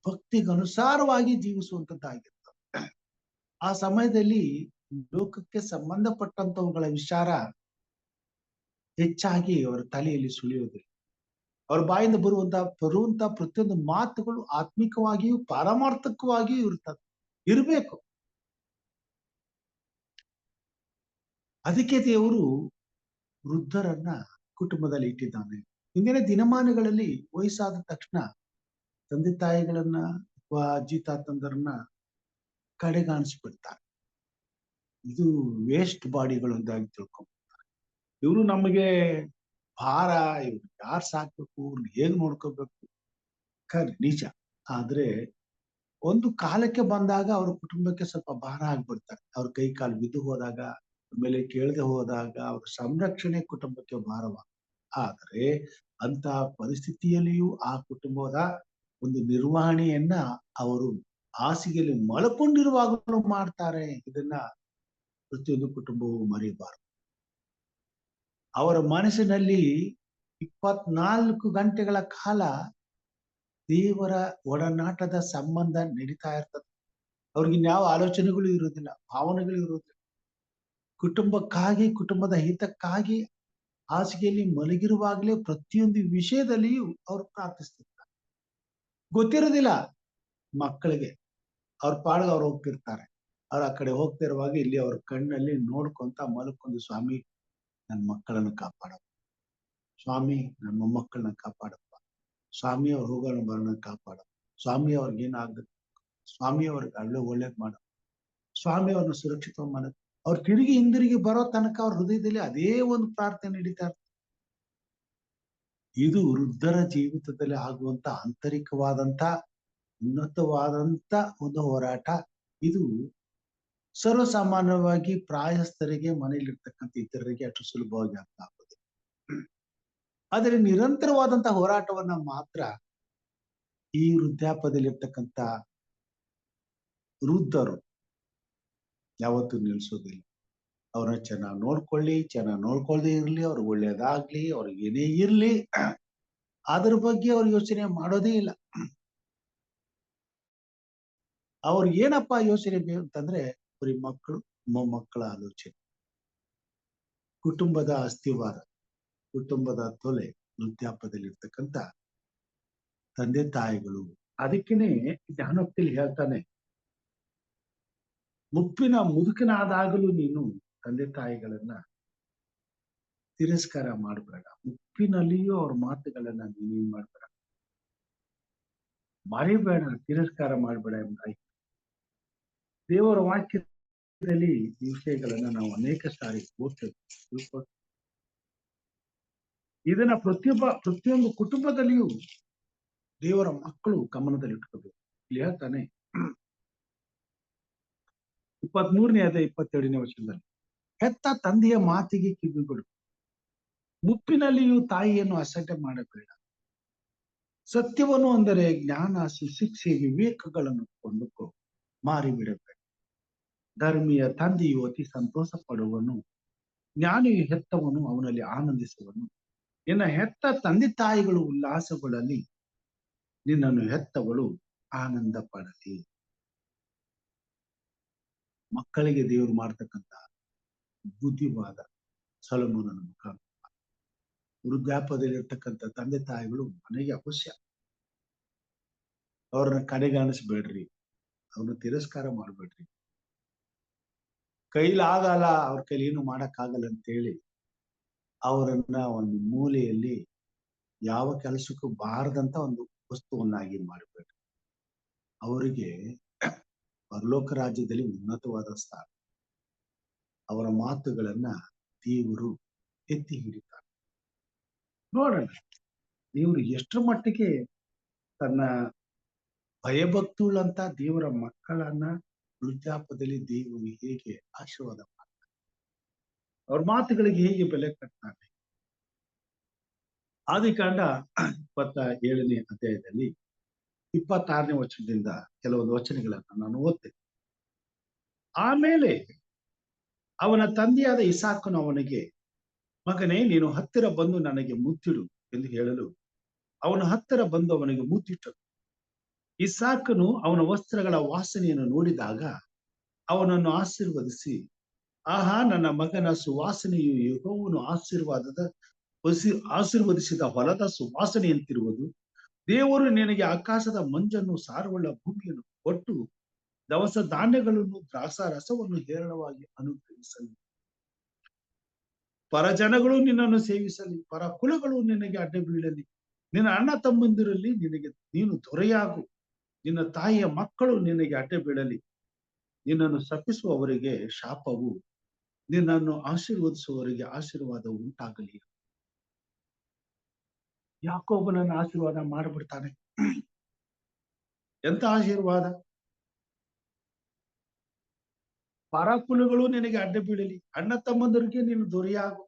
ಭಕ್ತಿಗನುಸಾರವಾಗಿ ಜೀವಿಸುವಂತದ್ದಾಗಿರ್ತದೆ. ಆ ಸಮಯದಲ್ಲಿ ಲೋಕಕ್ಕೆ ಸಂಬಂಧಪಟ್ಟಂತವುಗಳ ವಿಚಾರ ಹೆಚ್ಚಾಗಿ ಅವರ ತಲೆಯಲ್ಲಿ ಸುಳಿಯುವುದಿಲ್ಲ. ಅವ್ರ ಬಾಯಿಂದ ಬರುವಂತ ಪ್ರತಿಯೊಂದು ಮಾತುಗಳು ಆತ್ಮಿಕವಾಗಿಯೂ ಪಾರಮಾರ್ಥಕವಾಗಿಯೂ ಇರಬೇಕು. ಅದಕ್ಕೆ ದೇವರು ವೃದ್ಧರನ್ನ ಕುಟುಂಬದಲ್ಲಿ ಇಟ್ಟಿದ್ದಾನೆ. ಇಂದಿನ ದಿನಮಾನಗಳಲ್ಲಿ ವಯಸ್ಸಾದ ತಕ್ಷಣ ತಂದೆ ತಾಯಿಗಳನ್ನ ಅಥವಾ ಅಜ್ಜಿ ತಾತಂದರನ್ನ ಕಡೆಗಾಣಿಸ್ಬಿಡ್ತಾರೆ. ಇದು ವೇಸ್ಟ್ ಬಾಡಿಗಳು ಅಂತಾಗಿ ತಿಳ್ಕೊಂಡ್ಬಿಡ್ತಾರೆ. ಇವರು ನಮಗೆ ಭಾರ, ಇವ್ರು ಯಾರು ಸಾಕ್ಬೇಕು, ಇವ್ರನ್ನ ಹೇಗ್ ನೋಡ್ಕೋಬೇಕು, ನಿಜ. ಆದ್ರೆ ಒಂದು ಕಾಲಕ್ಕೆ ಬಂದಾಗ ಅವ್ರ ಕುಟುಂಬಕ್ಕೆ ಸ್ವಲ್ಪ ಭಾರ ಆಗ್ಬಿಡ್ತಾರೆ. ಅವ್ರ ಕೈ ಕಾಲು ಬಿದ್ದು ಹೋದಾಗ, ಆಮೇಲೆ ಕೇಳದೆ ಹೋದಾಗ ಅವ್ರ ಸಂರಕ್ಷಣೆ ಕುಟುಂಬಕ್ಕೆ ಭಾರವ. ಆದರೆ ಅಂತ ಪರಿಸ್ಥಿತಿಯಲ್ಲಿಯೂ ಆ ಕುಟುಂಬದ ಒಂದು ನಿರ್ವಹಣೆಯನ್ನ ಅವರು ಹಾಸಿಗೆಯಲ್ಲಿ ಮಲ್ಕೊಂಡಿರುವಾಗಲೂ ಮಾಡ್ತಾರೆ. ಇದನ್ನ ಪ್ರತಿಯೊಂದು ಕುಟುಂಬವು ಮರೆಯಬಾರದು. ಅವರ ಮನಸ್ಸಿನಲ್ಲಿ 24 ಗಂಟೆಗಳ ಕಾಲ ದೇವರ ಒಡನಾಟದ ಸಂಬಂಧ ನಡೀತಾ ಇರ್ತದೆ. ಅವ್ರಿಗೆ ಯಾವ ಆಲೋಚನೆಗಳು ಇರುವುದಿಲ್ಲ, ಭಾವನೆಗಳು ಇರುವುದಿಲ್ಲ. ಕುಟುಂಬಕ್ಕಾಗಿ, ಕುಟುಂಬದ ಹಿತಕ್ಕಾಗಿ ಹಾಸಿಗೆಯಲ್ಲಿ ಮಲಗಿರುವಾಗಲೇ ಪ್ರತಿಯೊಂದು ವಿಷಯದಲ್ಲಿಯೂ ಅವರು ಪ್ರಾರ್ಥಿಸ್ತಿರ್ತಾರೆ. ಗೊತ್ತಿರೋದಿಲ್ಲ ಮಕ್ಕಳಿಗೆ, ಅವ್ರ ಪಾಡಿಗೆ ಅವ್ರು ಹೋಗ್ತಿರ್ತಾರೆ. ಅವ್ರು ಆ ಕಡೆ ಹೋಗ್ತಿರುವಾಗ ಇಲ್ಲಿ ಅವ್ರ ಕಣ್ಣಲ್ಲಿ ನೋಡ್ಕೊಂತ ಮಲ್ಕೊಂಡು, ಸ್ವಾಮಿ ನನ್ನ ಮಕ್ಕಳನ್ನ ಕಾಪಾಡಪ್ಪ, ಸ್ವಾಮಿ ನನ್ನ ಮೊಮ್ಮಕ್ಕಳನ್ನ ಕಾಪಾಡಪ್ಪ, ಸ್ವಾಮಿ ಅವ್ರ ಹೋಗೋಣ ಬರೋಣ ಕಾಪಾಡಪ್ಪ, ಸ್ವಾಮಿ ಅವ್ರಿಗೇನಾಗಬೇಕು, ಸ್ವಾಮಿ ಅವ್ರಿಗೆ ಒಳ್ಳೇದ್ ಮಾಡ, ಸ್ವಾಮಿ ಅವ್ರನ್ನ ಸುರಕ್ಷಿತ ಮಾಡ. ಅವ್ರು ತಿರುಗಿ ಹಿಂದಿರುಗಿ ಬರೋ ತನಕ ಅವ್ರ ಹೃದಯದಲ್ಲಿ ಅದೇ ಒಂದು ಪ್ರಾರ್ಥನೆ ನಡೀತಾ ಇರ್ತದೆ. ಇದು ವೃದ್ಧರ ಜೀವಿತದಲ್ಲಿ ಆಗುವಂತ ಆಂತರಿಕವಾದಂತ ಉನ್ನತವಾದಂತ ಒಂದು ಹೋರಾಟ. ಇದು ಸರ್ವಸಾಮಾನ್ಯವಾಗಿ ಪ್ರಾಯಸ್ಥರಿಗೆ, ಮನೆಯಲ್ಲಿರ್ತಕ್ಕಂಥ ಇತರರಿಗೆ ಅಷ್ಟು ಸುಲಭವಾಗಿ ಅರ್ಥ ಆಗೋದು. ಆದರೆ ನಿರಂತರವಾದಂತಹ ಹೋರಾಟವನ್ನ ಮಾತ್ರ ಈ ವೃದ್ಧಾಪ್ಯದಲ್ಲಿರ್ತಕ್ಕಂಥ ವೃದ್ಧರು ಯಾವತ್ತೂ ನಿಲ್ಸೋದಿಲ್ಲ. ಅವ್ರನ್ನ ಚೆನ್ನಾಗಿ ನೋಡ್ಕೊಳ್ಳಿ, ಚೆನ್ನಾಗಿ ನೋಡ್ಕೊಳ್ದೇ ಇರ್ಲಿ, ಅವ್ರಿಗೆ ಒಳ್ಳೇದಾಗ್ಲಿ, ಅವ್ರಿಗೆ ಏನೇ ಇರ್ಲಿ, ಅದ್ರ ಬಗ್ಗೆ ಅವ್ರು ಯೋಚನೆ ಮಾಡೋದೇ ಇಲ್ಲ. ಅವ್ರಿಗೆ ಏನಪ್ಪ ಯೋಚನೆ ಅಂತಂದ್ರೆ ಬರೀ ಮಕ್ಕಳು, ಮೊಮ್ಮಕ್ಕಳ ಆಲೋಚನೆ, ಕುಟುಂಬದ ಅಸ್ಥಿವಾರ, ಕುಟುಂಬದ ತೊಲೆ ವೃದ್ಧಾಪ್ಯದಲ್ಲಿರ್ತಕ್ಕಂಥ ತಂದೆ ತಾಯಿಗಳು. ಅದಕ್ಕೇನೆ ಜ್ಞಾನೋಕ್ತಿಯಲ್ಲಿ ಹೇಳ್ತಾನೆ, ಮುಪ್ಪಿನ ಮುದುಕನಾದಾಗಲೂ ನೀನು ತಂದೆ ತಾಯಿಗಳನ್ನ ತಿರಸ್ಕಾರ ಮಾಡಬೇಡ. ಮುಪ್ಪಿನಲ್ಲಿಯೂ ಅವ್ರ ಮಾತುಗಳನ್ನ ನೀನೇನ್ ಮಾಡ್ಬೇಡ, ಮರಿಬೇಡ, ತಿರಸ್ಕಾರ ಮಾಡಬೇಡ ಎಂಬ ದೇವರ ವಾಕ್ಯದಲ್ಲಿ ಈ ವಿಷಯಗಳನ್ನ ನಾವು ಅನೇಕ ಸಾರಿ ಓದ್ತೇವೆ. ಇದನ್ನ ಪ್ರತಿಯೊಂದು ಕುಟುಂಬದಲ್ಲಿಯೂ ದೇವರ ಮಕ್ಕಳು ಗಮನದಲ್ಲಿ ಇಟ್ಕೋಬೇಕು. ಇಲ್ಲಿ ಹೇಳ್ತಾನೆ, 23ನೇ ಅಧ್ಯಾಯ 22ನೇ ವಚನದಲ್ಲಿ, ಹೆತ್ತ ತಂದೆಯ ಮಾತಿಗೆ ಕಿವಿಗೊಡು, ಮುಪ್ಪಿನಲ್ಲಿಯೂ ತಾಯಿಯನ್ನು ಅಸಡ್ಡೆ ಮಾಡಬೇಡ. ಸತ್ಯವನ್ನು ಅಂದರೆ ಜ್ಞಾನ, ಸುಶಿಕ್ಷೆ, ವಿವೇಕಗಳನ್ನು ಕೊಂಡುಕೋ, ಮಾರಿಬಿಡಬೇಡ. ಧರ್ಮೀಯ ತಂದೆಯು ಅತಿ ಸಂತೋಷ ಪಡುವನು, ಜ್ಞಾನಿಯು ಹೆತ್ತವನು ಅವನಲ್ಲಿ ಆನಂದಿಸುವನು. ನಿನ್ನ ಹೆತ್ತ ತಂದೆ ತಾಯಿಗಳು ಉಲ್ಲಾಸಗಳಲ್ಲಿ ನಿನ್ನನ್ನು ಹೆತ್ತವಳು ಆನಂದ ಪಡಲಿ. ಮಕ್ಕಳಿಗೆ ದೇವರು ಮಾಡ್ತಕ್ಕಂಥ ಬುದ್ಧಿವಾದ ಸೊಲೊಮೋನನ ಮುಖಾಂತರ. ವೃದ್ಧಾಪದಲ್ಲಿರ್ತಕ್ಕಂಥ ತಂದೆ ತಾಯಿಗಳು ಮನೆಗೆ ಅವಶ್ಯ. ಅವ್ರನ್ನ ಕಡೆಗಾಣಿಸ್ಬೇಡ್ರಿ, ಅವ್ರನ್ನ ತಿರಸ್ಕಾರ ಮಾಡ್ಬೇಡ್ರಿ. ಕೈಲಾಗಲ್ಲ, ಅವ್ರ ಕೈಲಿ ಏನು ಮಾಡಕ್ಕಾಗಲ್ಲ ಅಂತೇಳಿ ಅವರನ್ನ ಒಂದು ಮೂಲೆಯಲ್ಲಿ ಯಾವ ಕೆಲಸಕ್ಕೂ ಬಾರದಂತ ಒಂದು ವಸ್ತುವನ್ನಾಗಿ ಮಾಡಬೇಡ್ರಿ. ಅವರಿಗೆ ಪರಲೋಕ ರಾಜ್ಯದಲ್ಲಿ ಉನ್ನತವಾದ ಸ್ಥಾನ. ಅವರ ಮಾತುಗಳನ್ನ ದೇವರು ಎತ್ತಿ ಹಿಡಿತಾರೆ. ನೋಡೋಣ ದೇವರು ಎಷ್ಟರ ಮಟ್ಟಿಗೆ ತನ್ನ ಭಯಭಕ್ತುಳ್ಳಂತ ದೇವರ ಮಕ್ಕಳನ್ನ ವೃದ್ಧಾಪದಲ್ಲಿ ದೇವರು ಹೇಗೆ ಆಶೀರ್ವಾದ ಮಾಡ್ತಾರೆ, ಅವ್ರ ಮಾತುಗಳಿಗೆ ಹೇಗೆ ಬೆಲೆ ಕಟ್ತಾರೆ. ಆದಿಕಾಂಡ 27ನೇ ಅಧ್ಯಾಯದಲ್ಲಿ 26ನೇ ವಚನದಿಂದ ಕೆಲವೊಂದು ವಚನಗಳನ್ನ ನಾನು ಓದ್ತೇನೆ. ಆಮೇಲೆ ಅವನ ತಂದೆಯಾದ ಇಸಾಕನು ಅವನಿಗೆ, ಮಗನೇ, ನೀನು ಹತ್ತಿರ ಬಂದು ನನಗೆ ಮುತ್ತಿಡು ಎಂದು ಹೇಳಲು ಅವನು ಹತ್ತಿರ ಬಂದು ಅವನಿಗೆ ಮುತ್ತಿಟ್ಟನು. ಇಸಾಕನು ಅವನ ವಸ್ತ್ರಗಳ ವಾಸನೆಯನ್ನು ನೋಡಿದಾಗ ಅವನನ್ನು ಆಶೀರ್ವದಿಸಿ, ಆಹಾ, ನನ್ನ ಮಗನ ಸುವಾಸನೆಯು ಯೆಹೋವನು ಆಶೀರ್ವದಿಸಿದ ಹೊಲದ ಸುವಾಸನೆಯಂತಿರುವುದು. ದೇವರು ನಿನಗೆ ಆಕಾಶದ ಮಂಜನ್ನು, ಸಾರವುಳ್ಳ ಭೂಮಿಯನ್ನು ಕೊಟ್ಟು ದವಸ ಧಾನ್ಯಗಳನ್ನು, ದ್ರಾಕ್ಷಾರಸವನ್ನು ಹೇರಳವಾಗಿ ಅನುಗ್ರಹಿಸಲಿ. ಪರಜನಗಳು ನಿನ್ನನ್ನು ಸೇವಿಸಲಿ, ಪರ ಕುಲಗಳು ನಿನಗೆ ಅಡ್ಡ ಬೀಳಲಿ. ನಿನ್ನ ಅಣ್ಣ ತಮ್ಮಂದಿರಲ್ಲಿ ನೀನು ದೊರೆಯಾಗು. ನಿನ್ನ ತಾಯಿಯ ಮಕ್ಕಳು ನಿನಗೆ ಅಡ್ಡ ಬೀಳಲಿ. ನಿನ್ನನ್ನು ಶಪಿಸುವವರಿಗೆ ಶಾಪವು, ನಿನ್ನನ್ನು ಆಶೀರ್ವದಿಸುವವರಿಗೆ ಆಶೀರ್ವಾದ ಉಂಟಾಗಲಿ. ಯಾಕೋಬನನ್ನು ಆಶೀರ್ವಾದ ಮಾಡಿಬಿಡ್ತಾನೆ. ಎಂತ ಆಶೀರ್ವಾದ! ಪರಾಕುಲಗಳು ನಿನಗೆ ಅಡ್ಡ ಬೀಳಲಿ, ಅಣ್ಣ ತಮ್ಮಂದರಿಗೆ ನೀನು ದೊರೆಯಾಗು,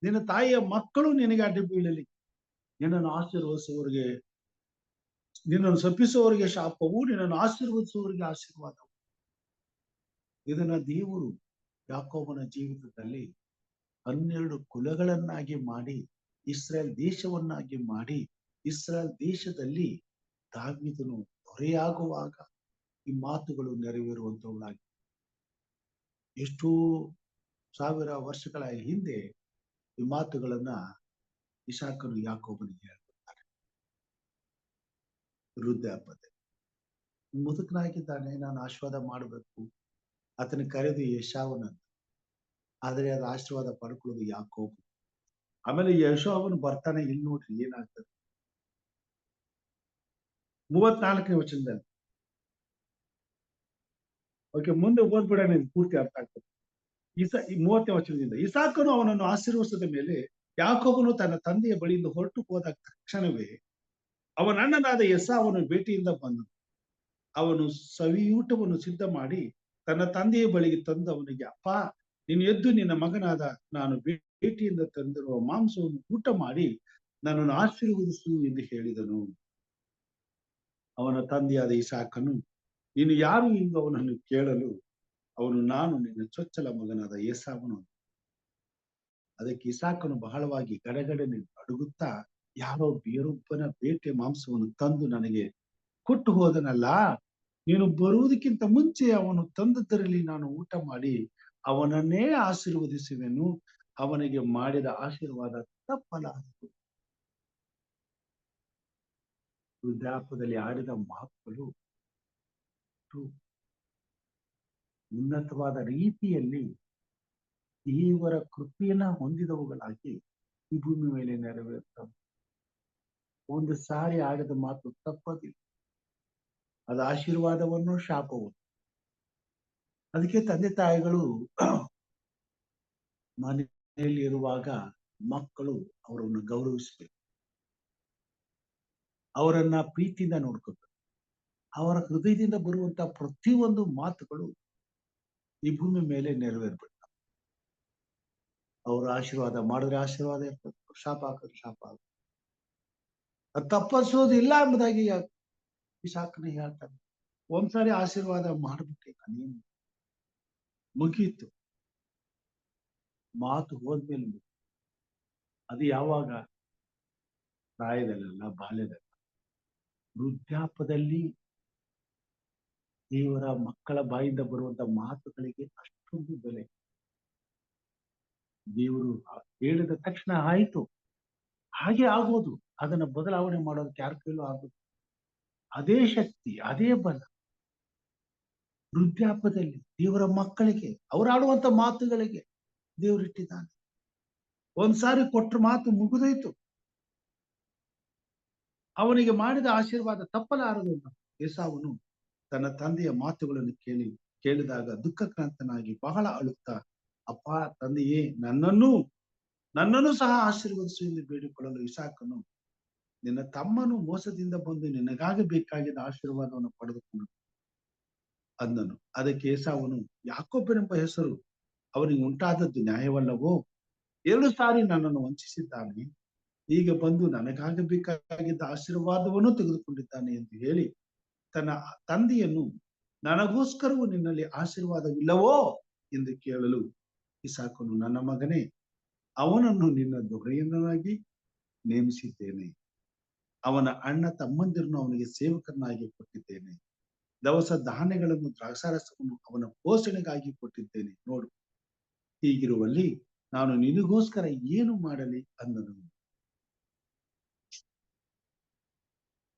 ನಿನ್ನ ತಾಯಿಯ ಮಕ್ಕಳು ನಿನಗೆ ಅಡ್ಡ ಬೀಳಲಿ. ನಿನ್ನನ್ನು ಆಶೀರ್ವದಿಸುವವರಿಗೆ, ನಿನ್ನನ್ನು ಶಪಿಸುವವರಿಗೆ ಶಾಪವು, ನಿನ್ನನ್ನು ಆಶೀರ್ವದಿಸುವವರಿಗೆ ಆಶೀರ್ವಾದವು. ಇದನ್ನ ದೇವರು ಯಾಕೋಬನ ಜೀವಿತದಲ್ಲಿ 12 ಕುಲಗಳನ್ನಾಗಿ ಮಾಡಿ, ಇಸ್ರಾಯೇಲ್ ದೇಶವನ್ನಾಗಿ ಮಾಡಿ, ಇಸ್ರಾಯೇಲ್ ದೇಶದಲ್ಲಿ ದಾವೀದನು ದೊರೆಯಾಗುವಾಗ ಈ ಮಾತುಗಳು ನೆರವೇರುವಂತವುಗಳಾಗಿ, ಎಷ್ಟೋ ಸಾವಿರ ವರ್ಷಗಳ ಹಿಂದೆ ಈ ಮಾತುಗಳನ್ನ ಇಸಾಕನು ಯಾಕೋಬನಿಗೆ ಹೇಳ್ಕೊಡ್ತಾರೆ. ವೃದ್ಧಾಪದೆ ಮುದುಕನಾಗಿದ್ದಾನೆ, ನಾನು ಆಶೀರ್ವಾದ ಮಾಡಬೇಕು, ಆತನ ಕರೆದು ಯೇಸಾವನನ್ನು, ಆದರೆ ಅದು ಆಶೀರ್ವಾದ ಪಡ್ಕೊಳ್ಳೋದು ಯಾಕೋಬ. ಆಮೇಲೆ ಯೇಸಾವನು ಬರ್ತಾನೆ. ಇಲ್ಲಿ ನೋಡ್ರಿ ಏನಾಗ್ತದೆ. 34ನೇ ವಚನದಲ್ಲಿ, ಓಕೆ, ಮುಂದೆ ಓದ್ಬಿಡೋಣ, ಪೂರ್ತಿ ಅರ್ಥ ಆಗ್ತದೆ. 30ನೇ ವಚನದಿಂದ, ಇಸಾಕನು ಅವನನ್ನು ಆಶೀರ್ವದಿಸಿದ ಮೇಲೆ ಯಾಕೋಬನು ತನ್ನ ತಂದೆಯ ಬಳಿಯಿಂದ ಹೊರಟು ಹೋದ ತಕ್ಷಣವೇ ಅವನ ಅಣ್ಣನಾದ ಏಸಾವನು ಭೇಟಿಯಿಂದ ಬಂದನು. ಅವನು ಸವಿಯೂಟವನ್ನು ಸಿದ್ಧ ಮಾಡಿ ತನ್ನ ತಂದೆಯ ಬಳಿಗೆ ತಂದು ಅವನಿಗೆ, ಅಪ್ಪ, ನೀನು ಎದ್ದು ನಿನ್ನ ಮಗನಾದ ನಾನು ಭೇಟಿಯಿಂದ ತಂದಿರುವ ಮಾಂಸವನ್ನು ಊಟ ಮಾಡಿ ನನ್ನನ್ನು ಆಶೀರ್ವದಿಸು ಎಂದು ಹೇಳಿದನು. ಅವನ ತಂದೆಯಾದ ಇಸಾಕನು, ನೀನು ಯಾರು ಎಂದು ಅವನನ್ನು ಕೇಳಲು ಅವನು, ನಾನು ನಿನ್ನ ಚೊಚ್ಚಲ ಮಗನಾದ ಏಸಾವನು. ಅದಕ್ಕೆ ಇಸಾಕನು ಬಹಳವಾಗಿ ಗಡಗಡನೆ ಅಡುಗುತ್ತಾ, ಯಾರೋ ಬೇರೊಬ್ಬನ ಬೇಟೆ ಮಾಂಸವನ್ನು ತಂದು ನನಗೆ ಕೊಟ್ಟು ಹೋದನಲ್ಲ, ನೀನು ಬರುವುದಕ್ಕಿಂತ ಮುಂಚೆ ಅವನು ತಂದದರಲ್ಲಿ ನಾನು ಊಟ ಮಾಡಿ ಅವನನ್ನೇ ಆಶೀರ್ವದಿಸುವೆನು. ಅವನಿಗೆ ಮಾಡಿದ ಆಶೀರ್ವಾದ ತಪ್ಪಲಾಯಿತು. ವೃದ್ಧಾಪದಲ್ಲಿ ಆಡಿದ ಮಾತುಗಳು ಉನ್ನತವಾದ ರೀತಿಯಲ್ಲಿ ದೇವರ ಕೃಪೆಯನ್ನ ಹೊಂದಿದವುಗಳಾಗಿ ಈ ಭೂಮಿ ಮೇಲೆ ನೆರವೇರ್ತವೆ. ಒಂದು ಸಾರಿ ಆಡಿದ ಮಾತು ತಪ್ಪದಿಲ್ಲ, ಅದು ಆಶೀರ್ವಾದವನ್ನು ಶಾಪವನ್ನು. ಅದಕ್ಕೆ ತಂದೆ ತಾಯಿಗಳು ಮನೆಯಲ್ಲಿ ಇರುವಾಗ ಮಕ್ಕಳು ಅವರನ್ನು ಗೌರವಿಸಬೇಕು, ಅವರನ್ನ ಪ್ರೀತಿಯಿಂದ ನೋಡ್ಕೋಬೇಕು. ಅವರ ಹೃದಯದಿಂದ ಬರುವಂತ ಪ್ರತಿಯೊಂದು ಮಾತುಗಳು ಈ ಭೂಮಿ ಮೇಲೆ ನೆರವೇರ್ಬಿಟ್ಟ. ಅವ್ರ ಆಶೀರ್ವಾದ ಮಾಡಿದ್ರೆ ಆಶೀರ್ವಾದ ಇರ್ತದೆ, ಶಾಪ ಹಾಕಿದ್ರೆ ಶಾಪ ಆಗುತ್ತೆ. ಅದು ತಪ್ಪಿಸೋದಿಲ್ಲ ಎಂಬುದಾಗಿ ಇಸಾಕನ ಹೇಳ್ತಾನೆ. ಒಂದ್ಸಾರಿ ಆಶೀರ್ವಾದ ಮಾಡ್ಬಿಟ್ಟೆ ನೀನು, ಮುಗೀತು. ಮಾತು ಹೋದ್ಮೇಲೆ ಅದು ಯಾವಾಗ? ಪ್ರಾಯದಲ್ಲ, ಬಾಲ್ಯದಲ್ಲ, ವೃದ್ಧಾಪದಲ್ಲಿ ದೇವರ ಮಕ್ಕಳ ಬಾಯಿಂದ ಬರುವಂತ ಮಾತುಗಳಿಗೆ ಅಷ್ಟೊಂದು ಬೆಲೆ. ದೇವರು ಹೇಳಿದ ತಕ್ಷಣ ಆಯ್ತು, ಹಾಗೆ ಆಗೋದು. ಅದನ್ನ ಬದಲಾವಣೆ ಮಾಡೋದಕ್ಕೆ ಯಾರ ಕೈಲೂ ಆಗೋದು. ಅದೇ ಶಕ್ತಿ, ಅದೇ ಬಲ ವೃದ್ಧಾಪದಲ್ಲಿ ದೇವರ ಮಕ್ಕಳಿಗೆ ಅವರಾಡುವಂತ ಮಾತುಗಳಿಗೆ ದೇವರಿಟ್ಟಿದ್ದಾನೆ. ಒಂದ್ಸಾರಿ ಕೊಟ್ರ ಮಾತು ಮುಗಿದೋಯ್ತು. ಅವನಿಗೆ ಮಾಡಿದ ಆಶೀರ್ವಾದ ತಪ್ಪಲಾರದು. ಏಸಾವನು ತನ್ನ ತಂದೆಯ ಮಾತುಗಳನ್ನು ಕೇಳಿದಾಗ ದುಃಖಕ್ರಾಂತನಾಗಿ ಬಹಳ ಅಳುತ್ತಾ, ಅಪ್ಪ ತಂದೆಯೇ, ನನ್ನನ್ನು ಸಹ ಆಶೀರ್ವದಿಸು ಎಂದು ಬೇಡಿಕೊಳ್ಳಲು ಇಸಾಕನು, ನಿನ್ನ ತಮ್ಮನು ಮೋಸದಿಂದ ಬಂದು ನಿನಗಾಗಿ ಬೇಕಾಗಿದ್ದ ಆಶೀರ್ವಾದವನ್ನು ಪಡೆದುಕೊಂಡು ಅಂದನು. ಅದಕ್ಕೆ ಏಸಾವನು, ಯಾಕೋಬನೆಂಬ ಹೆಸರು ಅವನಿಗೆ ಉಂಟಾದದ್ದು ನ್ಯಾಯವಲ್ಲವೋ? 2 ಸಾರಿ ನನ್ನನ್ನು ವಂಚಿಸಿದ್ದಾನೆ, ಈಗ ಬಂದು ನನಗಾಗಬೇಕಾಗಿದ್ದ ಆಶೀರ್ವಾದವನ್ನು ತೆಗೆದುಕೊಂಡಿದ್ದಾನೆ ಎಂದು ಹೇಳಿ ತನ್ನ ತಂದೆಯನ್ನು, ನನಗೋಸ್ಕರವೂ ನಿನ್ನಲ್ಲಿ ಆಶೀರ್ವಾದವಿಲ್ಲವೋ ಎಂದು ಕೇಳಲು ಇಸಾಕನು, ನನ್ನ ಮಗನೇ, ಅವನನ್ನು ನಿನ್ನ ದೊರೆಯನಾಗಿ ನೇಮಿಸಿದ್ದೇನೆ, ಅವನ ಅಣ್ಣ ತಮ್ಮಂದಿರನ್ನು ಅವನಿಗೆ ಸೇವಕರನ್ನಾಗಿ ಕೊಟ್ಟಿದ್ದೇನೆ, ದವಸ ಧಾನ್ಯಗಳನ್ನು ದ್ರಾಕ್ಷಾರಸವನ್ನು ಅವನ ಪೋಷಣೆಗಾಗಿ ಕೊಟ್ಟಿದ್ದೇನೆ. ನೋಡು, ಹೀಗಿರುವಲ್ಲಿ ನಾನು ನಿನಗೋಸ್ಕರ ಏನು ಮಾಡಲಿ ಅಂದನು.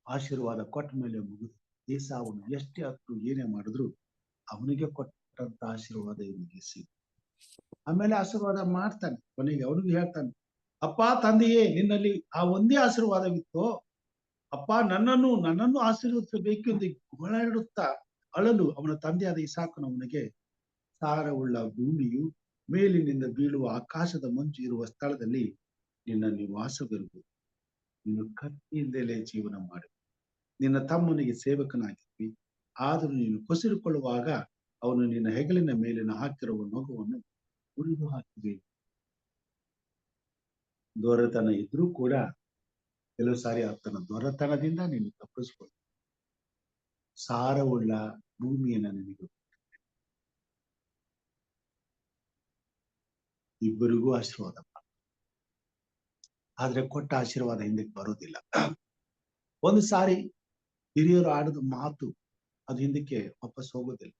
ಆಶೀರ್ವಾದ ಕೊಟ್ಟ ಮೇಲೆ ಮುಗಿದು ಏಸಾವನು ಎಷ್ಟೇ ಹತ್ತು ಏನೇ ಮಾಡಿದ್ರು ಅವನಿಗೆ ಕೊಟ್ಟಂತ ಆಶೀರ್ವಾದ ಇವನಿಗೆ ಸಿಗ. ಆಮೇಲೆ ಆಶೀರ್ವಾದ ಮಾಡ್ತಾನೆ. ಕೊನೆಗೆ ಅವನಿಗೆ ಹೇಳ್ತಾನೆ, ಅಪ್ಪ ತಂದೆಯೇ, ನಿನ್ನಲ್ಲಿ ಆ ಒಂದೇ ಆಶೀರ್ವಾದವಿತ್ತು. ಅಪ್ಪ ನನ್ನನ್ನು ಆಶೀರ್ವದಿಸಬೇಕೆಂದು ಗೋಳಾಡುತ್ತಾ ಅಳಲು ಅವನ ತಂದೆಯಾದ ಇಸಾಕನು ಅವನಿಗೆ, ಸಾರವುಳ್ಳ ಭೂಮಿಯು ಮೇಲಿನಿಂದ ಬೀಳುವ ಆಕಾಶದ ಮಂಜು ಇರುವ ಸ್ಥಳದಲ್ಲಿ ನಿನ್ನ ನಿವಾಸವಿರುವುದು. ನೀನು ಕತ್ತಿಯಿಂದಲೇ ಜೀವನ ಮಾಡು, ನಿನ್ನ ತಮ್ಮನಿಗೆ ಸೇವಕನಾಗಿದ್ವಿ. ಆದರೂ ನೀನು ಕೊಸಿರುಕೊಳ್ಳುವಾಗ ಅವನು ನಿನ್ನ ಹೆಗಲಿನ ಮೇಲಿನ ಹಾಕಿರುವ ನಗುವನ್ನು ಉಳಿದು ಹಾಕಿದೆ. ದೊರೆತನ ಇದ್ರೂ ಕೂಡ ಕೆಲವು ಸಾರಿ ಆತನ ದೊರೆತನದಿಂದ ನೀನು ತಪ್ಪಿಸ್ಕೊಳ್ಳು. ಸಾರವುಳ್ಳ ಭೂಮಿಯನ್ನ ನಿನಗೆ ಇಬ್ಬರಿಗೂ ಆಶೀರ್ವಾದ. ಆದ್ರೆ ಕೊಟ್ಟ ಆಶೀರ್ವಾದ ಹಿಂದಕ್ಕೆ ಬರೋದಿಲ್ಲ. ಒಂದು ಸಾರಿ ಹಿರಿಯರು ಆಡಿದ ಮಾತು ಅದು ಹಿಂದಕ್ಕೆ ವಾಪಸ್ ಹೋಗೋದಿಲ್ಲ.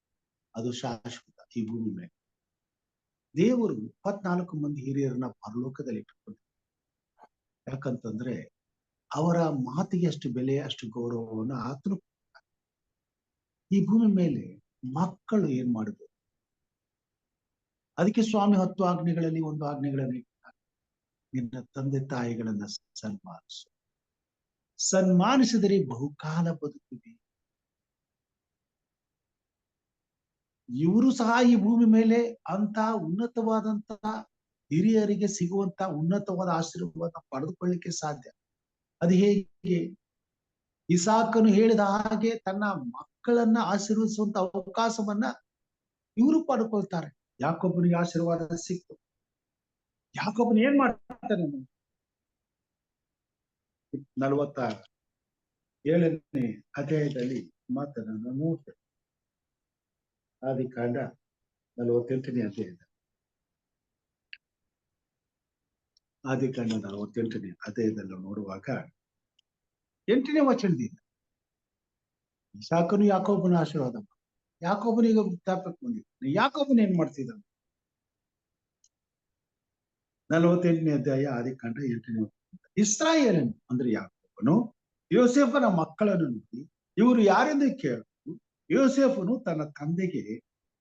ಅದು ಶಾಶ್ವತ. ಈ ಭೂಮಿ ಮೇಲೆ ದೇವರು 24 ಮಂದಿ ಹಿರಿಯರನ್ನ ಪರಲೋಕದಲ್ಲಿ ಇಟ್ಟುಕೊಂಡಿದ್ದಾರೆ. ಯಾಕಂತಂದ್ರೆ ಅವರ ಮಾತಿಗೆ ಅಷ್ಟು ಬೆಲೆ, ಅಷ್ಟು ಗೌರವವನ್ನು ಆತನು. ಈ ಭೂಮಿ ಮೇಲೆ ಮಕ್ಕಳು ಏನ್ ಮಾಡಿದ್ರು? ಅದಕ್ಕೆ ಸ್ವಾಮಿ 10 ಆಜ್ಞೆಗಳಲ್ಲಿ ಒಂದು ಆಜ್ಞೆಗಳನ್ನು ಇಟ್ಟಿದ್ದಾರೆ. ನಿನ್ನ ತಂದೆ ತಾಯಿಗಳನ್ನ ಸನ್ಮಾನಿಸಿದರೆ ಬಹುಕಾಲ ಬದುಕಿದೆ. ಇವರು ಸಹ ಈ ಭೂಮಿ ಮೇಲೆ ಅಂತ ಉನ್ನತವಾದಂತಹ ಹಿರಿಯರಿಗೆ ಸಿಗುವಂತ ಉನ್ನತವಾದ ಆಶೀರ್ವಾದ ಪಡೆದುಕೊಳ್ಳಿಕ್ಕೆ ಸಾಧ್ಯ. ಅದು ಹೇಗೆ? ಇಸಾಕನು ಹೇಳಿದ ಹಾಗೆ ತನ್ನ ಮಕ್ಕಳನ್ನ ಆಶೀರ್ವದಿಸುವಂತ ಅವಕಾಶವನ್ನ ಇವರು ಪಡ್ಕೊಳ್ತಾರೆ. ಯಾಕೊಬ್ಬನಿಗೆ ಆಶೀರ್ವಾದ ಸಿಕ್ತು. ಯಾಕೊಬ್ಬನ ಏನ್ ಮಾಡ್ತಾನೆ? 47ನೇ ಅಧ್ಯಾಯದಲ್ಲಿ ಮಾತನ್ನ ನೋಡ್ತೇವೆ. ಆದಿಕಾಂಡ 48ನೇ ಅಧ್ಯಾಯದ ಆದಿಕಾಂಡ 48ನೇ ಅಧ್ಯಾಯದಲ್ಲಿ ನೋಡುವಾಗ 8ನೇ ವಚನದಿಂದ ಇಸಾಕನು ಯಾಕೋಬನ ಆಶೀರ್ವಾದ. ಯಾಕೋಬನಿಗೆ ವೃದ್ಧಾಪ್ಯಕ್ಕೆ ಬಂದಿದ್ದಾನೆ. ಯಾಕೋಬನ ಏನ್ ಮಾಡ್ತಿದ್ದಾನೆ? 48ನೇ ಅಧ್ಯಾಯ ಆದಿಕಾಂಡ 8ನೇ ವಚನ. ಇಸ್ರಾಯೇಲನು ಅಂದ್ರೆ ಯಾಕೋಬನು ಯೋಸೇಫನ ಮಕ್ಕಳನ್ನು ನೋಡಿ, ಇವರು ಯಾರೆಂದು ಕೇಳಿದ್ರು. ಯೋಸೇಫನು ತನ್ನ ತಂದೆಗೆ,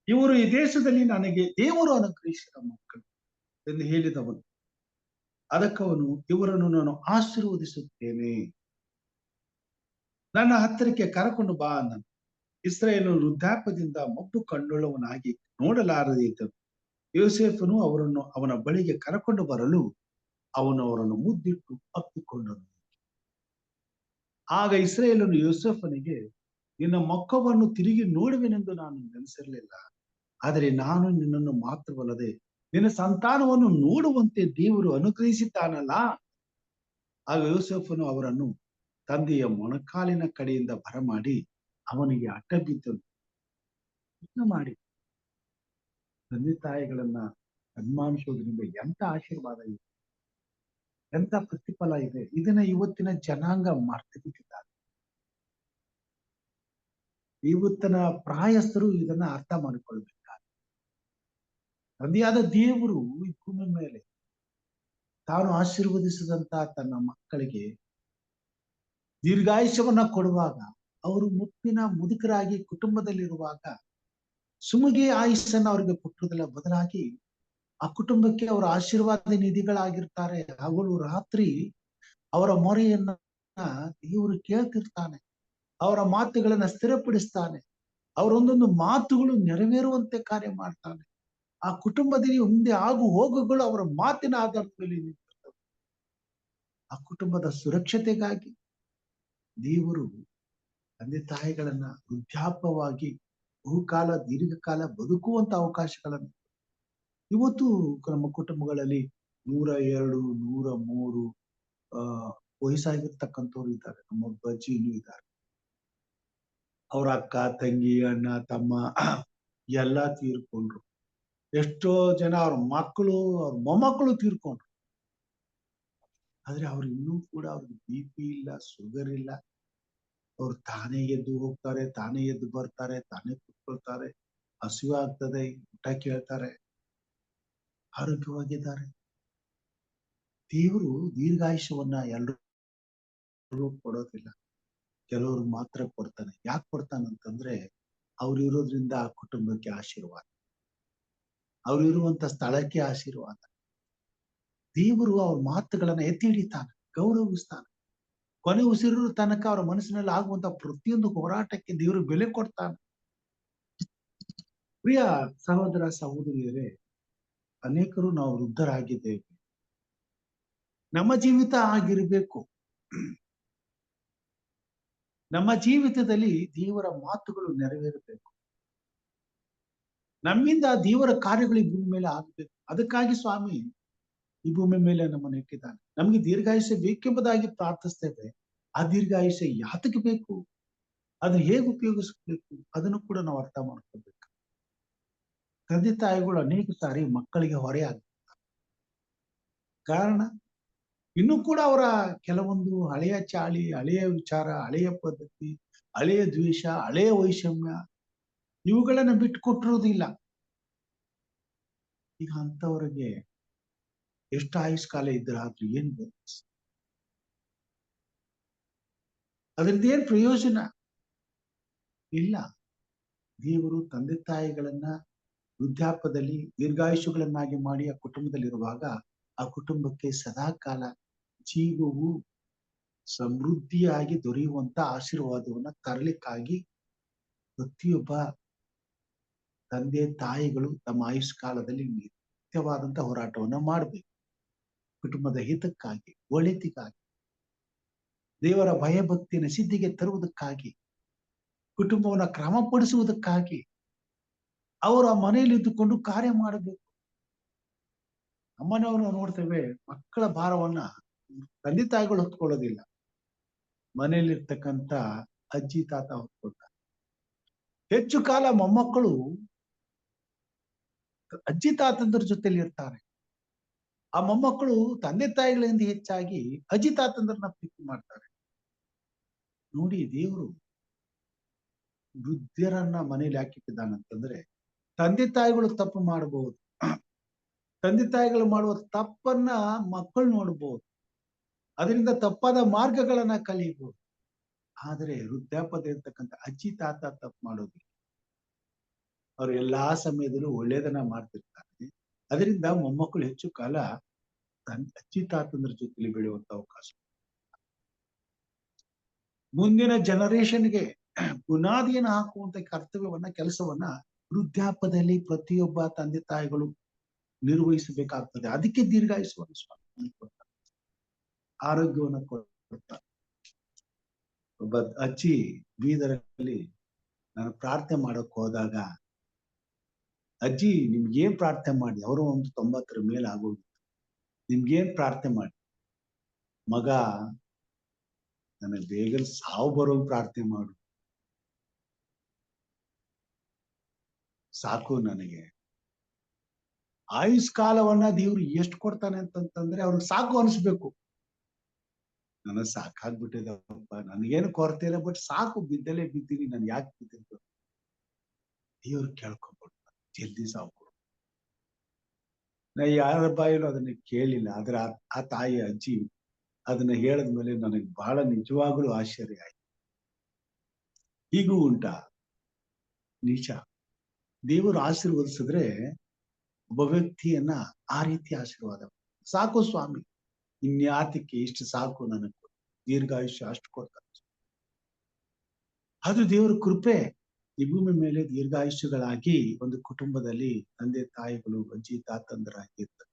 ಇವರು ಈ ದೇಶದಲ್ಲಿ ನನಗೆ ದೇವರು ಅನುಗ್ರಹಿಸಿದ ಮಕ್ಕಳು ಎಂದು ಹೇಳಿದವನು. ಅದಕ್ಕವನು, ಇವರನ್ನು ನಾನು ಆಶೀರ್ವದಿಸುತ್ತೇನೆ, ನನ್ನ ಹತ್ತಿರಕ್ಕೆ ಕರಕೊಂಡು ಬಾ ಅಂದನು. ಇಸ್ರಾಯೇಲನು ವೃದ್ಧಾಪ್ಯದಿಂದ ಮಬ್ಬು ಕಂಡುಳ್ಳವನಾಗಿ ನೋಡಲಾರದೆ ಇದ್ದನು. ಯೋಸೇಫನು ಅವರನ್ನು ಅವನ ಬಳಿಗೆ ಕರಕೊಂಡು ಬರಲು ಅವನು ಅವರನ್ನು ಮುದ್ದಿಟ್ಟು ಅಪ್ಪಿಕೊಂಡನು. ಆಗ ಇಸ್ರಾಯೇಲನು ಯೋಸೇಫನಿಗೆ, ನಿನ್ನ ಮೊಕ್ಕವನ್ನು ತಿರುಗಿ ನೋಡುವೆನೆಂದು ನಾನು ನೆನೆಸಿರಲಿಲ್ಲ. ಆದರೆ ನಾನು ನಿನ್ನನ್ನು ಮಾತ್ರವಲ್ಲದೆ ನಿನ್ನ ಸಂತಾನವನ್ನು ನೋಡುವಂತೆ ದೇವರು ಅನುಗ್ರಹಿಸಿದ್ದಾನಲ್ಲ. ಆಗ ಯೋಸೇಫನು ಅವರನ್ನು ತಂದೆಯ ಮೊಣಕಾಲಿನ ಕಡೆಯಿಂದ ಬರಮಾಡಿ ಅವನಿಗೆ ಅಡ್ಡ ಬಿದ್ದನು. ಮಾಡಿ ತಂದೆ ತಾಯಿಗಳನ್ನ ಸನ್ಮಾನಿಸೋದ್ರಿಂದ ಎಂತ ಆಶೀರ್ವಾದ ಇದೆ, ಎಂತ ಪ್ರತಿಫಲ ಇದೆ. ಇದನ್ನ ಇವತ್ತಿನ ಜನಾಂಗ ಮರ್ತು ಬಿಟ್ಟಿದ್ದಾರೆ. ಇವತ್ತಿನ ಪ್ರಾಯಸ್ಥರು ಇದನ್ನ ಅರ್ಥ ಮಾಡಿಕೊಳ್ಬೇಕಾದ್ರೆ ತಂದೆಯಾದ ದೇವರು ಈ ಭೂಮಿ ಮೇಲೆ ತಾನು ಆಶೀರ್ವದಿಸಿದಂತ ತನ್ನ ಮಕ್ಕಳಿಗೆ ದೀರ್ಘಾಯುಷ್ಯವನ್ನ ಕೊಡುವಾಗ, ಅವರು ಮುಪ್ಪಿನ ಮುದುಕರಾಗಿ ಕುಟುಂಬದಲ್ಲಿರುವಾಗ ಸುಮಗೆ ಆಯುಷ್ಯನ್ನ ಅವರಿಗೆ ಕೊಟ್ಟುವುದಿಲ್ಲ, ಬದಲಾಗಿ ಆ ಕುಟುಂಬಕ್ಕೆ ಅವರ ಆಶೀರ್ವಾದ ನಿಧಿಗಳಾಗಿರ್ತಾರೆ. ಹಗಲು ರಾತ್ರಿ ಅವರ ಮೊರೆಯನ್ನ ದೇವರು ಕೇಳ್ತಿರ್ತಾನೆ, ಅವರ ಮಾತುಗಳನ್ನ ಸ್ಥಿರಪಡಿಸ್ತಾನೆ, ಅವರೊಂದೊಂದು ಮಾತುಗಳು ನೆರವೇರುವಂತೆ ಕಾರ್ಯ ಮಾಡ್ತಾನೆ. ಆ ಕುಟುಂಬದಲ್ಲಿ ಮುಂದೆ ಆಗು ಹೋಗುಗಳು ಅವರ ಮಾತಿನ ಆಧಾರದ ಮೇಲೆ ನಿಂತಿರ್ತವೆ. ಆ ಕುಟುಂಬದ ಸುರಕ್ಷತೆಗಾಗಿ ದೇವರು ತಂದೆ ತಾಯಿಗಳನ್ನ ವೃದ್ಧಾಪ್ಯವಾಗಿ ಬಹುಕಾಲ ದೀರ್ಘಕಾಲ ಬದುಕುವಂತ ಅವಕಾಶಗಳನ್ನು ಇವತ್ತು ನಮ್ಮ ಕುಟುಂಬಗಳಲ್ಲಿ 102, 103 ವಯಸ್ಸಾಗಿರ್ತಕ್ಕಂಥವ್ರು ಇದ್ದಾರೆ. ನಮ್ಮ ಅಜ್ಜಿನೂ ಇದ್ದಾರೆ. ಅವ್ರ ಅಕ್ಕ, ತಂಗಿ, ಅಣ್ಣ, ತಮ್ಮ ಎಲ್ಲ ತೀರ್ಕೊಂಡ್ರು. ಎಷ್ಟೋ ಜನ ಅವ್ರ ಮಕ್ಕಳು, ಅವ್ರ ಮೊಮ್ಮಕ್ಕಳು ತೀರ್ಕೊಂಡ್ರು. ಆದ್ರೆ ಅವ್ರು ಇನ್ನೂ ಕೂಡ ಅವ್ರಿಗೆ BP ಇಲ್ಲ, ಶುಗರ್ ಇಲ್ಲ. ಅವ್ರು ತಾನೇ ಎದ್ದು ಹೋಗ್ತಾರೆ, ತಾನೇ ಎದ್ದು ಬರ್ತಾರೆ, ತಾನೇ ಕುತ್ಕೊಳ್ತಾರೆ. ಹಸಿವು ಆಗ್ತದೆ, ಊಟ ಕೇಳ್ತಾರೆ, ಆರೋಗ್ಯವಾಗಿದ್ದಾರೆ. ದೇವರು ದೀರ್ಘಾಯುಷ್ಯವನ್ನ ಎಲ್ಲರೂ ಕೊಡೋದಿಲ್ಲ, ಕೆಲವರು ಮಾತ್ರ ಕೊಡ್ತಾನೆ. ಯಾಕೆ ಕೊಡ್ತಾನಂತಂದ್ರೆ ಅವ್ರು ಇರೋದ್ರಿಂದ ಆ ಕುಟುಂಬಕ್ಕೆ ಆಶೀರ್ವಾದ, ಅವ್ರು ಇರುವಂತ ಸ್ಥಳಕ್ಕೆ ಆಶೀರ್ವಾದ. ದೇವರು ಅವ್ರ ಮಾತುಗಳನ್ನ ಎತ್ತಿ ಹಿಡಿತಾನೆ, ಗೌರವಿಸ್ತಾನೆ. ಕೊನೆ ಉಸಿರು ತನಕ ಅವರ ಮನಸ್ಸಿನಲ್ಲಿ ಆಗುವಂತ ಪ್ರತಿಯೊಂದು ಹೋರಾಟಕ್ಕೆ ದೇವರು ಬೆಲೆ ಕೊಡ್ತಾನೆ. ಪ್ರಿಯ ಸಹೋದರ ಸಹೋದರಿಯರೇ, ಅನೇಕರು ನಾವು ವೃದ್ಧರಾಗಿದ್ದೇವೆ. ನಮ್ಮ ಜೀವಿತ ಆಗಿರಬೇಕು. ನಮ್ಮ ಜೀವಿತದಲ್ಲಿ ದೇವರ ಮಾತುಗಳು ನೆರವೇರಬೇಕು. ನಮ್ಮಿಂದ ದೇವರ ಕಾರ್ಯಗಳು ಈ ಭೂಮಿ ಮೇಲೆ ಆಗಬೇಕು. ಅದಕ್ಕಾಗಿ ಸ್ವಾಮಿ ಈ ಭೂಮಿ ಮೇಲೆ ನಮ್ಮನ್ನು ಇಟ್ಟಿದ್ದಾನೆ. ನಮಗೆ ದೀರ್ಘಾಯುಷ್ಯ ಬೇಕೆಂಬುದಾಗಿ ಪ್ರಾರ್ಥಿಸ್ತೇವೆ. ಆ ದೀರ್ಘಾಯುಷ್ಯ ಯಾತಕ್ಕೆ ಬೇಕು, ಅದನ್ನು ಹೇಗೆ ಉಪಯೋಗಿಸಬೇಕು, ಅದನ್ನು ಕೂಡ ನಾವು ಅರ್ಥ ಮಾಡ್ಕೋಬೇಕು. ತಂದೆ ತಾಯಿಗಳು ಅನೇಕ ಸಾರಿ ಮಕ್ಕಳಿಗೆ ಹೊರೆ ಆಗ್ತಾರೆ. ಕಾರಣ ಇನ್ನೂ ಕೂಡ ಅವರ ಕೆಲವೊಂದು ಹಳೆಯ ಚಾಳಿ, ಹಳೆಯ ವಿಚಾರ, ಹಳೆಯ ಪದ್ಧತಿ, ಹಳೆಯ ದ್ವೇಷ, ಹಳೆಯ ವೈಷಮ್ಯ ಇವುಗಳನ್ನ ಬಿಟ್ಟುಕೊಟ್ಟಿರೋದಿಲ್ಲ. ಈಗ ಅಂತವರಿಗೆ ಎಷ್ಟು ಆಯುಷ್ಕಾಲ ಇದ್ರಾದ್ರೂ ಏನ್ ಬೇಕು? ಅದರಿಂದ ಏನ್ ಪ್ರಯೋಜನ ಇಲ್ಲ. ದೇವರು ತಂದೆ ತಾಯಿಗಳನ್ನ ವೃದ್ಧಾಪ್ಯದಲ್ಲಿ ದೀರ್ಘಾಯುಷ್ಯಗಳನ್ನಾಗಿ ಮಾಡಿ ಆ ಕುಟುಂಬದಲ್ಲಿರುವಾಗ ಆ ಕುಟುಂಬಕ್ಕೆ ಸದಾಕಾಲ ಜೀವವು ಸಮೃದ್ಧಿಯಾಗಿ ದೊರೆಯುವಂತ ಆಶೀರ್ವಾದವನ್ನ ತರಲಿಕ್ಕಾಗಿ ಪ್ರತಿಯೊಬ್ಬ ತಂದೆ ತಾಯಿಗಳು ತಮ್ಮ ಆಯುಷ್ಕಾಲದಲ್ಲಿ ನಿತ್ಯವಾದಂತ ಹೋರಾಟವನ್ನ ಮಾಡಬೇಕು. ಕುಟುಂಬದ ಹಿತಕ್ಕಾಗಿ, ಒಳಿತಿಗಾಗಿ, ದೇವರ ಭಯಭಕ್ತಿಯನ್ನು ಸಿದ್ಧಿಗೆ ತರುವುದಕ್ಕಾಗಿ, ಕುಟುಂಬವನ್ನ ಕ್ರಮಪಡಿಸುವುದಕ್ಕಾಗಿ ಅವರ ಮನೆಯಲ್ಲಿ ಇದ್ದುಕೊಂಡು ಕಾರ್ಯ ಮಾಡಬೇಕು. ನಮ್ಮನೆಯವರು ನೋಡ್ತೇವೆ, ಮಕ್ಕಳ ಭಾರವನ್ನ ತಂದೆ ತಾಯಿಗಳು ಹೊತ್ಕೊಳ್ಳೋದಿಲ್ಲ, ಮನೆಯಲ್ಲಿರ್ತಕ್ಕಂಥ ಅಜ್ಜಿ ತಾತ ಹೊತ್ಕೊಳ್ತಾರೆ. ಹೆಚ್ಚು ಕಾಲ ಮೊಮ್ಮಕ್ಕಳು ಅಜ್ಜಿ ತಾತಂದ್ರ ಜೊತೆಲಿ ಇರ್ತಾರೆ. ಆ ಮೊಮ್ಮಕ್ಕಳು ತಂದೆ ತಾಯಿಗಳಿಂದ ಹೆಚ್ಚಾಗಿ ಅಜ್ಜಿ ತಾತಂದ್ರನ್ನ ಪ್ರೀತಿ ಮಾಡ್ತಾರೆ. ನೋಡಿ, ದೇವರು ವೃದ್ಧರನ್ನ ಮನೇಲಿ ಹಾಕಿಟ್ಟಿದ್ದಾನಂತಂದ್ರೆ ತಂದೆ ತಾಯಿಗಳು ತಪ್ಪು ಮಾಡಬಹುದು. ತಂದೆ ತಾಯಿಗಳು ಮಾಡುವ ತಪ್ಪನ್ನ ಮಕ್ಕಳು ನೋಡ್ಬೋದು, ಅದರಿಂದ ತಪ್ಪಾದ ಮಾರ್ಗಗಳನ್ನ ಕಲಿಯಬಹುದು. ಆದರೆ ವೃದ್ಧಾಪ್ಯದ ಇರ್ತಕ್ಕಂಥ ಅಜ್ಜಿ ತಾತ ತಪ್ಪು ಮಾಡೋದಿಲ್ಲ. ಅವ್ರು ಎಲ್ಲಾ ಸಮಯದಲ್ಲೂ ಒಳ್ಳೇದನ್ನ ಮಾಡ್ತಿರ್ತಾರೆ. ಅದರಿಂದ ಮೊಮ್ಮಕ್ಕಳು ಹೆಚ್ಚು ಕಾಲ ಅಜ್ಜಿ ತಾತಂದ್ರ ಜೊತೆಲಿ ಬೆಳೆಯುವಂತ ಅವಕಾಶ. ಮುಂದಿನ ಜನರೇಷನ್ಗೆ ಬುನಾದಿಯನ್ನು ಹಾಕುವಂತ ಕರ್ತವ್ಯವನ್ನ, ಕೆಲಸವನ್ನ ವೃದ್ಧಾಪ್ಯದಲ್ಲಿ ಪ್ರತಿಯೊಬ್ಬ ತಂದೆ ತಾಯಿಗಳು ನಿರ್ವಹಿಸಬೇಕಾಗ್ತದೆ. ಅದಕ್ಕೆ ದೀರ್ಘಾಯುಷ್ಯವನ್ನು ಸ್ವಾಮಿ ಕೊಡ್ತಾರೆ, ಆರೋಗ್ಯವನ್ನು ಕೊಡ್ತಾರೆ. ಒಬ್ಬ ಅಜ್ಜಿ ಬೀದರಲ್ಲಿ ನಾನು ಪ್ರಾರ್ಥನೆ ಮಾಡಕ್ ಹೋದಾಗ ಅಜ್ಜಿ ನಿಮ್ಗೇನ್ ಪ್ರಾರ್ಥನೆ ಮಾಡಿ, ಅವರು ಒಂದು 90 ಮೇಲೆ ಆಗೋಗಿತ್ತು. ನಿಮ್ಗೇನ್ ಪ್ರಾರ್ಥನೆ ಮಾಡಿ? ಮಗ, ನನಗೆ ಬೇಗ ಸಾವು ಬರೋ ಪ್ರಾರ್ಥನೆ ಮಾಡು, ಸಾಕು. ನನಗೆ ಆಯುಷ್ಕಾಲವನ್ನ ದೇವ್ರು ಎಷ್ಟು ಕೊಡ್ತಾನೆ ಅಂತಂತಂದ್ರೆ ಅವ್ರಿಗೆ ಸಾಕು ಅನಿಸ್ಬೇಕು. ನನಗ್ ಸಾಕಾಗ್ಬಿಟ್ಟಿದಪ್ಪ, ನನಗೇನು ಕೊರತೆ ಇಲ್ಲ, ಬಟ್ ಸಾಕು, ಬಿದ್ದಲೇ ಬಿದ್ದೀನಿ, ನಾನು ಯಾಕೆ ಬಿದ್ದಿದ್ದು? ದೇವ್ರು ಕೇಳ್ಕೊಂಡ್ಬಿಡ್ತಾರೆ, ಜಲ್ದಿ ಸಾವು ಕೊಡು. ನಾ ಯಾರ ಬಾಯಲ್ಲೂ ಅದನ್ನ ಕೇಳಿಲ್ಲ, ಆದ್ರೆ ಆ ತಾಯಿ ಅಜ್ಜಿ ಅದನ್ನ ಹೇಳಿದ್ಮೇಲೆ ನನಗೆ ಬಹಳ ನಿಜವಾಗ್ಲೂ ಆಶ್ಚರ್ಯ ಆಯ್ತು. ಹೀಗೂ ಉಂಟಾ? ನಿಜ. ದೇವರು ಆಶೀರ್ವದಿಸಿದ್ರೆ ಒಬ್ಬ ವ್ಯಕ್ತಿಯನ್ನ ಆ ರೀತಿ ಆಶೀರ್ವಾದ, ಸಾಕು ಸ್ವಾಮಿ, ಇನ್ಯಾತಕ್ಕೆ, ಇಷ್ಟು ಸಾಕು, ನನಗೆ ದೀರ್ಘಾಯುಷ್ಯ ಅಷ್ಟು ಕೊಡ್ತಾರೆ. ಅದು ದೇವರ ಕೃಪೆ. ಈ ಭೂಮಿ ಮೇಲೆ ದೀರ್ಘಾಯುಷ್ಯಗಳಾಗಿ ಒಂದು ಕುಟುಂಬದಲ್ಲಿ ತಂದೆ ತಾಯಿಗಳು, ಅಜ್ಜಿ ತಾತಂದರಾಗಿರ್ತಾರೆ.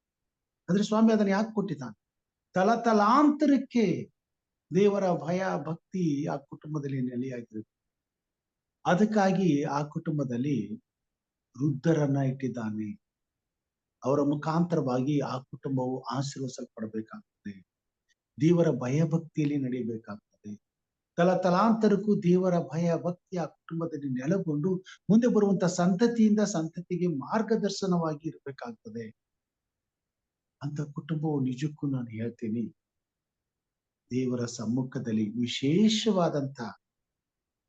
ಆದ್ರೆ ಸ್ವಾಮಿ ಅದನ್ನ ಯಾಕೆ ಕೊಟ್ಟಿದ್ದಾನೆ? ತಲತಲಾಂತರಕ್ಕೆ ದೇವರ ಭಯ ಭಕ್ತಿ ಆ ಕುಟುಂಬದಲ್ಲಿ ನೆಲೆಯಾಗಿರುತ್ತೆ. ಅದಕ್ಕಾಗಿ ಆ ಕುಟುಂಬದಲ್ಲಿ ವೃದ್ಧರನ್ನ ಇಟ್ಟಿದ್ದಾನೆ. ಅವರ ಮುಖಾಂತರವಾಗಿ ಆ ಕುಟುಂಬವು ಆಶೀರ್ವದಿಸಲ್ಪಡಬೇಕಾಗ್ತದೆ. ದೇವರ ಭಯ ಭಕ್ತಿಯಲ್ಲಿ ನಡೆಯಬೇಕಾಗ್ತದೆ. ತಲತಲಾಂತರಕ್ಕೂ ದೇವರ ಭಯ ಭಕ್ತಿ ಆ ಕುಟುಂಬದಲ್ಲಿ ನೆಲೆಗೊಂಡು ಮುಂದೆ ಬರುವಂತ ಸಂತತಿಯಿಂದ ಸಂತತಿಗೆ ಮಾರ್ಗದರ್ಶನವಾಗಿ ಇರಬೇಕಾಗ್ತದೆ. ಅಂತ ಕುಟುಂಬವು ನಿಜಕ್ಕೂ ನಾನು ಹೇಳ್ತೀನಿ, ದೇವರ ಸಮ್ಮುಖದಲ್ಲಿ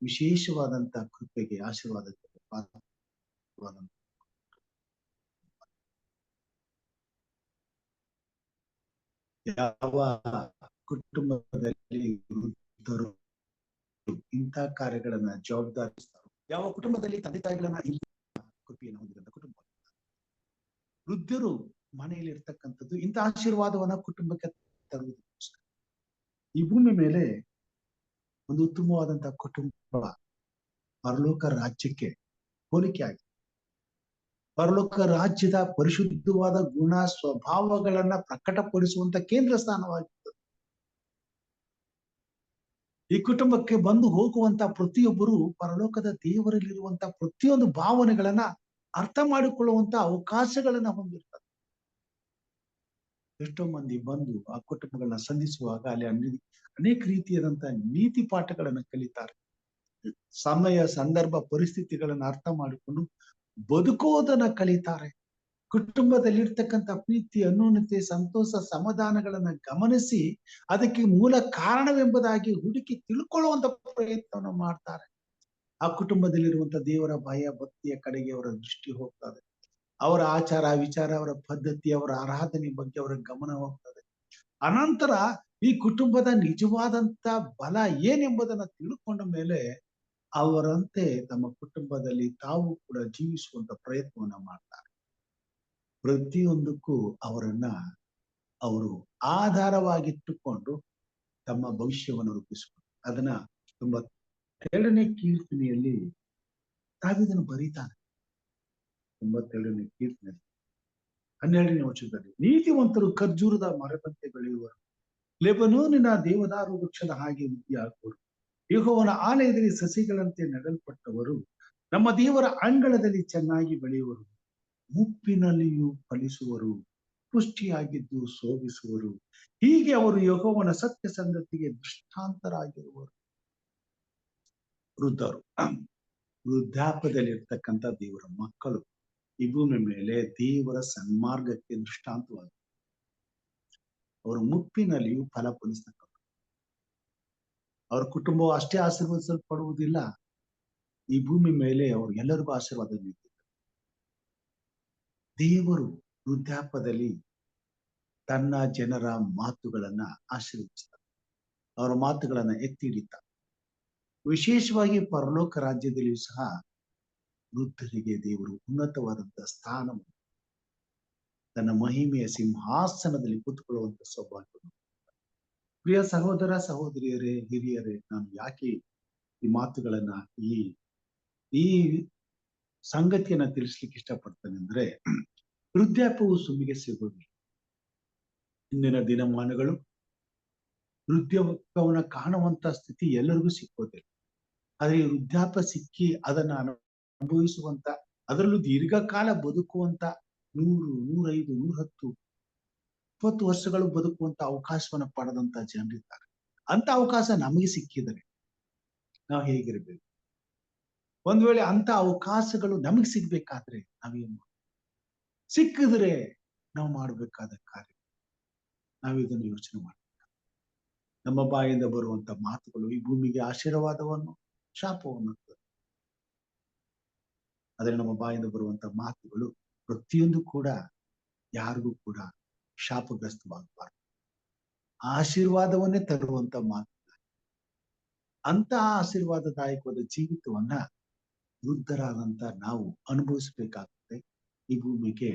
ವಿಶೇಷವಾದಂತ ಕೃಪೆಗೆ, ಆಶೀರ್ವಾದಕ್ಕೆ ಯಾವ ಕುಟುಂಬದಲ್ಲಿ ವೃದ್ಧರು ಇಂಥ ಕಾರ್ಯಗಳನ್ನ ಜವಾಬ್ದಾರಿಸ್ತಾರೋ, ಯಾವ ಕುಟುಂಬದಲ್ಲಿ ತಂದೆ ತಾಯಿಗಳನ್ನ ಕೃಪೆಯನ್ನು ಹೊಂದಿದಂತ ಕುಟುಂಬ, ವೃದ್ಧರು ಮನೆಯಲ್ಲಿ ಇರ್ತಕ್ಕಂಥದ್ದು ಇಂಥ ಆಶೀರ್ವಾದವನ್ನ ಕುಟುಂಬಕ್ಕೆ ತರುವುದಕ್ಕೋಸ್ಕರ. ಈ ಭೂಮಿ ಮೇಲೆ ಒಂದು ಉತ್ತಮವಾದಂತಹ ಕುಟುಂಬ ಪರಲೋಕ ರಾಜ್ಯಕ್ಕೆ ಹೋಲಿಕೆ ಆಗಿದೆ. ಪರಲೋಕ ರಾಜ್ಯದ ಪರಿಶುದ್ಧವಾದ ಗುಣ ಸ್ವಭಾವಗಳನ್ನ ಪ್ರಕಟಪಡಿಸುವಂತ ಕೇಂದ್ರ ಸ್ಥಾನವಾಗಿತ್ತು. ಈ ಕುಟುಂಬಕ್ಕೆ ಬಂದು ಹೋಗುವಂತ ಪ್ರತಿಯೊಬ್ಬರು ಪರಲೋಕದ ದೇವರಲ್ಲಿರುವಂತ ಪ್ರತಿಯೊಂದು ಭಾವನೆಗಳನ್ನ ಅರ್ಥ ಮಾಡಿಕೊಳ್ಳುವಂತ ಅವಕಾಶಗಳನ್ನ ಹೊಂದಿರ್ತಾರೆ. ಎಷ್ಟೋ ಮಂದಿ ಬಂದು ಆ ಕುಟುಂಬಗಳನ್ನ ಸಂಧಿಸುವಾಗ ಅಲ್ಲಿ ಅನೇಕ ರೀತಿಯಾದಂತಹ ನೀತಿ ಪಾಠಗಳನ್ನ ಕಲಿತಾರೆ. ಸಮಯ, ಸಂದರ್ಭ, ಪರಿಸ್ಥಿತಿಗಳನ್ನ ಅರ್ಥ ಮಾಡಿಕೊಂಡು ಬದುಕುವುದನ್ನ ಕಲಿತಾರೆ. ಕುಟುಂಬದಲ್ಲಿರ್ತಕ್ಕಂಥ ಪ್ರೀತಿ, ಅನ್ಯೋನ್ಯತೆ, ಸಂತೋಷ, ಸಮಾಧಾನಗಳನ್ನ ಗಮನಿಸಿ ಅದಕ್ಕೆ ಮೂಲ ಕಾರಣವೆಂಬುದಾಗಿ ಹುಡುಕಿ ತಿಳ್ಕೊಳ್ಳುವಂತ ಪ್ರಯತ್ನವನ್ನು ಮಾಡ್ತಾರೆ. ಆ ಕುಟುಂಬದಲ್ಲಿರುವಂತ ದೇವರ ಭಯ ಭಕ್ತಿಯ ಕಡೆಗೆ ಅವರ ದೃಷ್ಟಿ ಹೋಗ್ತದೆ. ಅವರ ಆಚಾರ ವಿಚಾರ, ಅವರ ಪದ್ಧತಿ, ಅವರ ಆರಾಧನೆ ಬಗ್ಗೆ ಅವರ ಗಮನ ಹೋಗ್ತದೆ. ಅನಂತರ ಈ ಕುಟುಂಬದ ನಿಜವಾದಂತ ಬಲ ಏನೆಂಬುದನ್ನ ತಿಳ್ಕೊಂಡ ಮೇಲೆ ಅವರಂತೆ ತಮ್ಮ ಕುಟುಂಬದಲ್ಲಿ ತಾವು ಕೂಡ ಜೀವಿಸುವಂತ ಪ್ರಯತ್ನವನ್ನ ಮಾಡ್ತಾರೆ. ಪ್ರತಿಯೊಂದಕ್ಕೂ ಅವರು ಆಧಾರವಾಗಿಟ್ಟುಕೊಂಡು ತಮ್ಮ ಭವಿಷ್ಯವನ್ನು ರೂಪಿಸಿಕೊಂಡು ಅದನ್ನ 92ನೇ ಕೀರ್ತನೆಯಲ್ಲಿ ತಾವಿದನ್ನು ಬರೀತಾನೆ. 92ನೇ ಕೀರ್ತನೆ 12ನೇ ವಚನದಲ್ಲಿ, ನೀತಿವಂತರು ಖರ್ಜೂರದ ಮರದಂತೆ ಬೆಳೆಯುವರು, ಲೆಬನೋನಿನ ದೇವದಾರು ವೃಕ್ಷದ ಹಾಗೆ ವೃದ್ಧಿಯಾಗುವರು. ಯೆಹೋವನ ಆಲಯದಲ್ಲಿ ಸಸಿಗಳಂತೆ ನೆಡಲ್ಪಟ್ಟವರು ನಮ್ಮ ದೇವರ ಅಂಗಳದಲ್ಲಿ ಚೆನ್ನಾಗಿ ಬೆಳೆಯುವರು. ಮುಪ್ಪಿನಲ್ಲಿಯೂ ಫಲಿಸುವರು, ಪುಷ್ಟಿಯಾಗಿದ್ದು ಶೋಭಿಸುವರು. ಹೀಗೆ ಅವರು ಯೆಹೋವನ ಸತ್ಯ ಸಂಗತಿಗೆ ದೃಷ್ಟಾಂತರಾಗಿರುವರು. ವೃದ್ಧರು, ವೃದ್ಧಾಪ್ಯದಲ್ಲಿರ್ತಕ್ಕಂಥ ದೇವರ ಮಕ್ಕಳು ಈ ಭೂಮಿ ಮೇಲೆ ದೇವರ ಸನ್ಮಾರ್ಗಕ್ಕೆ ದೃಷ್ಟಾಂತವಾಗಿ ಅವರು ಮುಪ್ಪಿನಲ್ಲಿಯೂ ಫಲ ಫಲಿಸ್ತಕ್ಕಂಥ, ಅವರ ಕುಟುಂಬವು ಅಷ್ಟೇ ಆಶೀರ್ವದಿಸಲ್ಪಡುವುದಿಲ್ಲ, ಈ ಭೂಮಿ ಮೇಲೆ ಅವರು ಎಲ್ಲರಿಗೂ ಆಶೀರ್ವಾದ ನೀಡಿದ್ದಾರೆ. ದೇವರು ವೃದ್ಧಾಪ್ಯದಲ್ಲಿ ತನ್ನ ಜನರ ಮಾತುಗಳನ್ನ ಆಶೀರ್ವದಿಸ್ತಾರೆ, ಅವರ ಮಾತುಗಳನ್ನ ಎತ್ತಿ ಹಿಡಿತಾರೆ. ವಿಶೇಷವಾಗಿ ಪರಲೋಕ ರಾಜ್ಯದಲ್ಲಿಯೂ ಸಹ ವೃದ್ಧರಿಗೆ ದೇವರು ಉನ್ನತವಾದಂತಹ ಸ್ಥಾನವನ್ನು, ತನ್ನ ಮಹಿಮೆಯ ಸಿಂಹಾಸನದಲ್ಲಿ ಕೂತ್ಕೊಳ್ಳುವಂತ ಸೌಭಾಗ್ಯವನ್ನು. ಪ್ರಿಯ ಸಹೋದರ ಸಹೋದರಿಯರೇ, ಹಿರಿಯರೇ, ನಾನು ಯಾಕೆ ಈ ಮಾತುಗಳನ್ನ ಈ ಸಂಗತಿಯನ್ನ ತಿಳಿಸ್ಲಿಕ್ಕೆ ಇಷ್ಟಪಡ್ತೇನೆ ಅಂದ್ರೆ, ವೃದ್ಧಾಪ್ಯವು ಸುಮ್ಮಿಗೆ ಸಿಗೋದಿಲ್ಲ. ಇಂದಿನ ದಿನಮಾನಗಳು ವೃದ್ಧಾಪ್ಯವನ್ನ ಕಾಣುವಂತ ಸ್ಥಿತಿ ಎಲ್ಲರಿಗೂ ಸಿಕ್ಕೋದಿಲ್ಲ. ಆದ್ರೆ ಈ ವೃದ್ಧಾಪ್ಯ ಸಿಕ್ಕಿ ಅದನ್ನ ಅನುಭವಿಸುವಂತ ಅದರಲ್ಲೂ ದೀರ್ಘಕಾಲ ಬದುಕುವಂತ 100, 105, 110, 20 ವರ್ಷಗಳು ಬದುಕುವಂತ ಅವಕಾಶವನ್ನ ಪಡೆದಂತ ಜನರಿದ್ದಾರೆ. ಅಂತ ಅವಕಾಶ ನಮಗೆ ಸಿಕ್ಕಿದರೆ ನಾವು ಹೇಗಿರ್ಬೇಕು? ಒಂದ್ ವೇಳೆ ಅಂತ ಅವಕಾಶಗಳು ನಮಗೆ ಸಿಗ್ಬೇಕಾದ್ರೆ ನಾವೇನು ಸಿಕ್ಕಿದ್ರೆ ನಾವು ಮಾಡಬೇಕಾದ ಕಾರ್ಯ ನಾವಿದನ್ನು ಯೋಚನೆ ಮಾಡ್ಬೇಕು. ನಮ್ಮ ಬಾಯಿಂದ ಬರುವಂತ ಮಾತುಗಳು ಈ ಭೂಮಿಗೆ ಆಶೀರ್ವಾದವನ್ನು ಶಾಪವನ್ನು ತರುತ್ತೆ. ಆದ್ರೆ ನಮ್ಮ ಬಾಯಿಂದ ಬರುವಂತ ಮಾತುಗಳು ಪ್ರತಿಯೊಂದು ಕೂಡ ಯಾರಿಗೂ ಕೂಡ ಶಾಪಗ್ರಸ್ತವಾಗಬಾರದು, ಆಶೀರ್ವಾದವನ್ನೇ ತರುವಂತ ಮಾತು. ಅಂತ ಆಶೀರ್ವಾದದಾಯಕವಾದ ಜೀವಿತವನ್ನ ವೃದ್ಧರಾದಂತ ನಾವು ಅನುಭವಿಸಬೇಕಾಗುತ್ತೆ. ಈ ಭೂಮಿಗೆ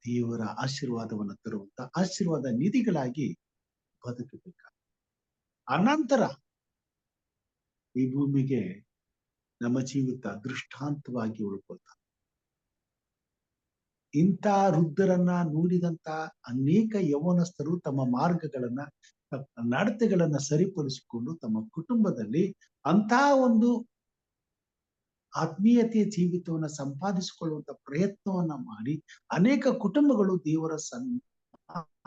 ದೇವರ ಆಶೀರ್ವಾದವನ್ನು ತರುವಂತ ಆಶೀರ್ವಾದ ನಿಧಿಗಳಾಗಿ ಬದುಕಬೇಕಾಗುತ್ತೆ. ಅನಂತರ ಈ ಭೂಮಿಗೆ ನಮ್ಮ ಜೀವಿತ ದೃಷ್ಟಾಂತವಾಗಿ ಉಳ್ಕೊಳ್ತಾರೆ. ಇಂಥ ವೃದ್ಧರನ್ನ ನೋಡಿದಂತ ಅನೇಕ ಯೌವನಸ್ಥರು ತಮ್ಮ ಮಾರ್ಗಗಳನ್ನ, ನಡತೆಗಳನ್ನ ಸರಿಪಡಿಸಿಕೊಂಡು ತಮ್ಮ ಕುಟುಂಬದಲ್ಲಿ ಅಂತ ಒಂದು ಆತ್ಮೀಯತೆಯ ಜೀವಿತವನ್ನ ಸಂಪಾದಿಸಿಕೊಳ್ಳುವಂತ ಪ್ರಯತ್ನವನ್ನ ಮಾಡಿ ಅನೇಕ ಕುಟುಂಬಗಳು ದೇವರ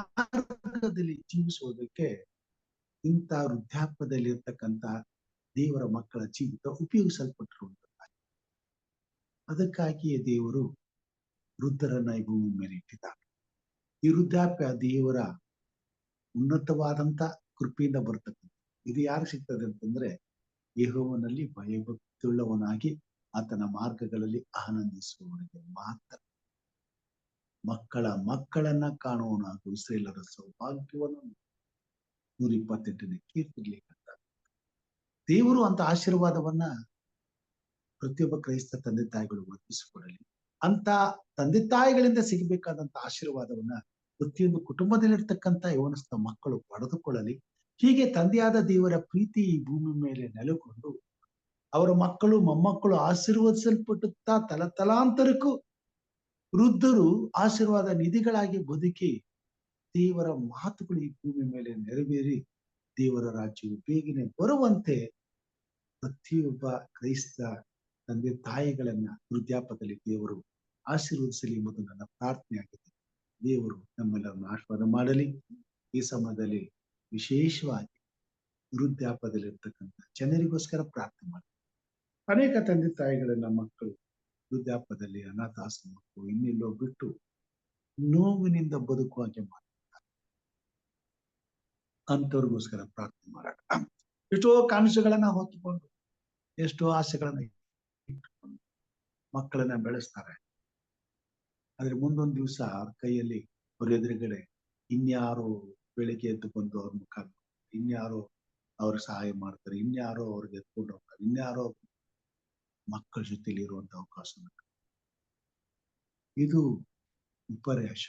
ಮಾರ್ಗದಲ್ಲಿ ಜೀವಿಸುವುದಕ್ಕೆ ಇಂಥ ವೃದ್ಧಾಪ್ಯದಲ್ಲಿ ಇರ್ತಕ್ಕಂಥ ದೇವರ ಮಕ್ಕಳ ಜೀವಿತ ಉಪಯೋಗಿಸಲ್ಪಟ್ಟಿರುವಂತದ್ದಾಗಿದೆ. ಅದಕ್ಕಾಗಿಯೇ ದೇವರು ವೃದ್ಧರನ್ನ ಈ ಭೂಮಿ ಮೇಲೆ ಇಟ್ಟಿದ್ದಾರೆ. ಈ ವೃದ್ಧಾಪ್ಯ ದೇವರ ಉನ್ನತವಾದಂತ ಕೃಪೆಯಿಂದ ಬರ್ತಕ್ಕಂಥ. ಇದು ಯಾರು ಸಿಗ್ತದೆ ಅಂತಂದ್ರೆ ಯೆಹೋವನಲ್ಲಿ ಭಯಭಕ್ತಿಯುಳ್ಳವನಾಗಿ ಆತನ ಮಾರ್ಗಗಳಲ್ಲಿ ಆನಂದಿಸುವವನಿಗೆ ಮಾತ್ರ. ಮಕ್ಕಳನ್ನ ಕಾಣುವನಾಗು ಇಸ್ರಾಯೇಲರ ಸೌಭಾಗ್ಯವನ್ನು 128ನೇ ಕೀರ್ತನೆಯಲ್ಲಿ ದೇವರು ಅಂತ ಆಶೀರ್ವಾದವನ್ನ ಪ್ರತಿಯೊಬ್ಬ ಕ್ರೈಸ್ತ ತಂದೆ ತಾಯಿಗಳು ವರ್ತಿಸಿಕೊಡಲಿ. ಅಂತ ತಂದೆ ತಾಯಿಗಳಿಂದ ಸಿಗಬೇಕಾದಂತ ಆಶೀರ್ವಾದವನ್ನ ಪ್ರತಿಯೊಂದು ಕುಟುಂಬದಲ್ಲಿರ್ತಕ್ಕಂಥ ಯೌವನಸ್ಥ ಮಕ್ಕಳು ಪಡೆದುಕೊಳ್ಳಲಿ. ಹೀಗೆ ತಂದೆಯಾದ ದೇವರ ಪ್ರೀತಿ ಈ ಭೂಮಿ ಮೇಲೆ ನೆಲೆಗೊಂಡು ಅವರ ಮಕ್ಕಳು ಮೊಮ್ಮಕ್ಕಳು ಆಶೀರ್ವದಿಸಲ್ಪಟ್ಟುತ್ತಾ ತಲತಲಾಂತರಕ್ಕೂ ವೃದ್ಧರು ಆಶೀರ್ವಾದ ನಿಧಿಗಳಾಗಿ ಬದುಕಿ ದೇವರ ಮಾತುಗಳು ಈ ಭೂಮಿ ಮೇಲೆ ನೆರವೇರಿ ದೇವರ ರಾಜ್ಯವು ಬೇಗನೆ ಬರುವಂತೆ ಪ್ರತಿಯೊಬ್ಬ ಕ್ರೈಸ್ತ ತಂದೆ ತಾಯಿಗಳನ್ನ ವೃದ್ಧಾಪ್ಯದಲ್ಲಿ ದೇವರು ಆಶೀರ್ವದಿಸಲಿ ಎಂಬುದು ನನ್ನ ಪ್ರಾರ್ಥನೆಯಾಗಿದೆ. ದೇವರು ನಮ್ಮೆಲ್ಲರನ್ನು ಆಶೀರ್ವಾದ ಮಾಡಲಿ. ಈ ಸಮಯದಲ್ಲಿ ವಿಶೇಷವಾಗಿ ವೃದ್ಧಾಪ್ಯದಲ್ಲಿರ್ತಕ್ಕಂಥ ಜನರಿಗೋಸ್ಕರ ಪ್ರಾರ್ಥನೆ ಮಾಡಿ. ಅನೇಕ ತಂದೆ ತಾಯಿಗಳನ್ನ ಮಕ್ಕಳು ವೃದ್ಧಾಪ್ಯದಲ್ಲಿ ಅನಾಥಾಶ್ರಮಕ್ಕೂ ಇನ್ನೆಲ್ಲೋ ಬಿಟ್ಟು ನೋವಿನಿಂದ ಬದುಕುವಾಗೆ ಮಾಡ್ತಾರೆ. ಅಂತವ್ರಿಗೋಸ್ಕರ ಪ್ರಾರ್ಥನೆ ಮಾಡೋಣ. ಎಷ್ಟೋ ಕನಸುಗಳನ್ನ ಹೊತ್ತುಕೊಂಡು ಎಷ್ಟೋ ಆಸೆಗಳನ್ನ ಇಟ್ಟುಕೊಂಡು ಮಕ್ಕಳನ್ನ ಬೆಳೆಸ್ತಾರೆ. ಆದ್ರೆ ಮುಂದೊಂದು ದಿವಸ ಅವ್ರ ಕೈಯಲ್ಲಿ ಅವ್ರ ಎದುರುಗಡೆ ಇನ್ಯಾರೋ ಬೆಳಿಗ್ಗೆ ಎದ್ದು ಬಂದು ಅವ್ರ ಮುಖ, ಇನ್ಯಾರೋ ಅವ್ರ ಸಹಾಯ ಮಾಡ್ತಾರೆ, ಇನ್ಯಾರೋ ಅವ್ರಿಗೆ ಎತ್ಕೊಂಡು ಹೋಗ್ತಾರೆ, ಇನ್ಯಾರೋ ಮಕ್ಕಳ ಜೊತೆಲಿ ಇರುವಂತ ಅವಕಾಶ. ಇದು ವಿಪರ್ಯಾಸ.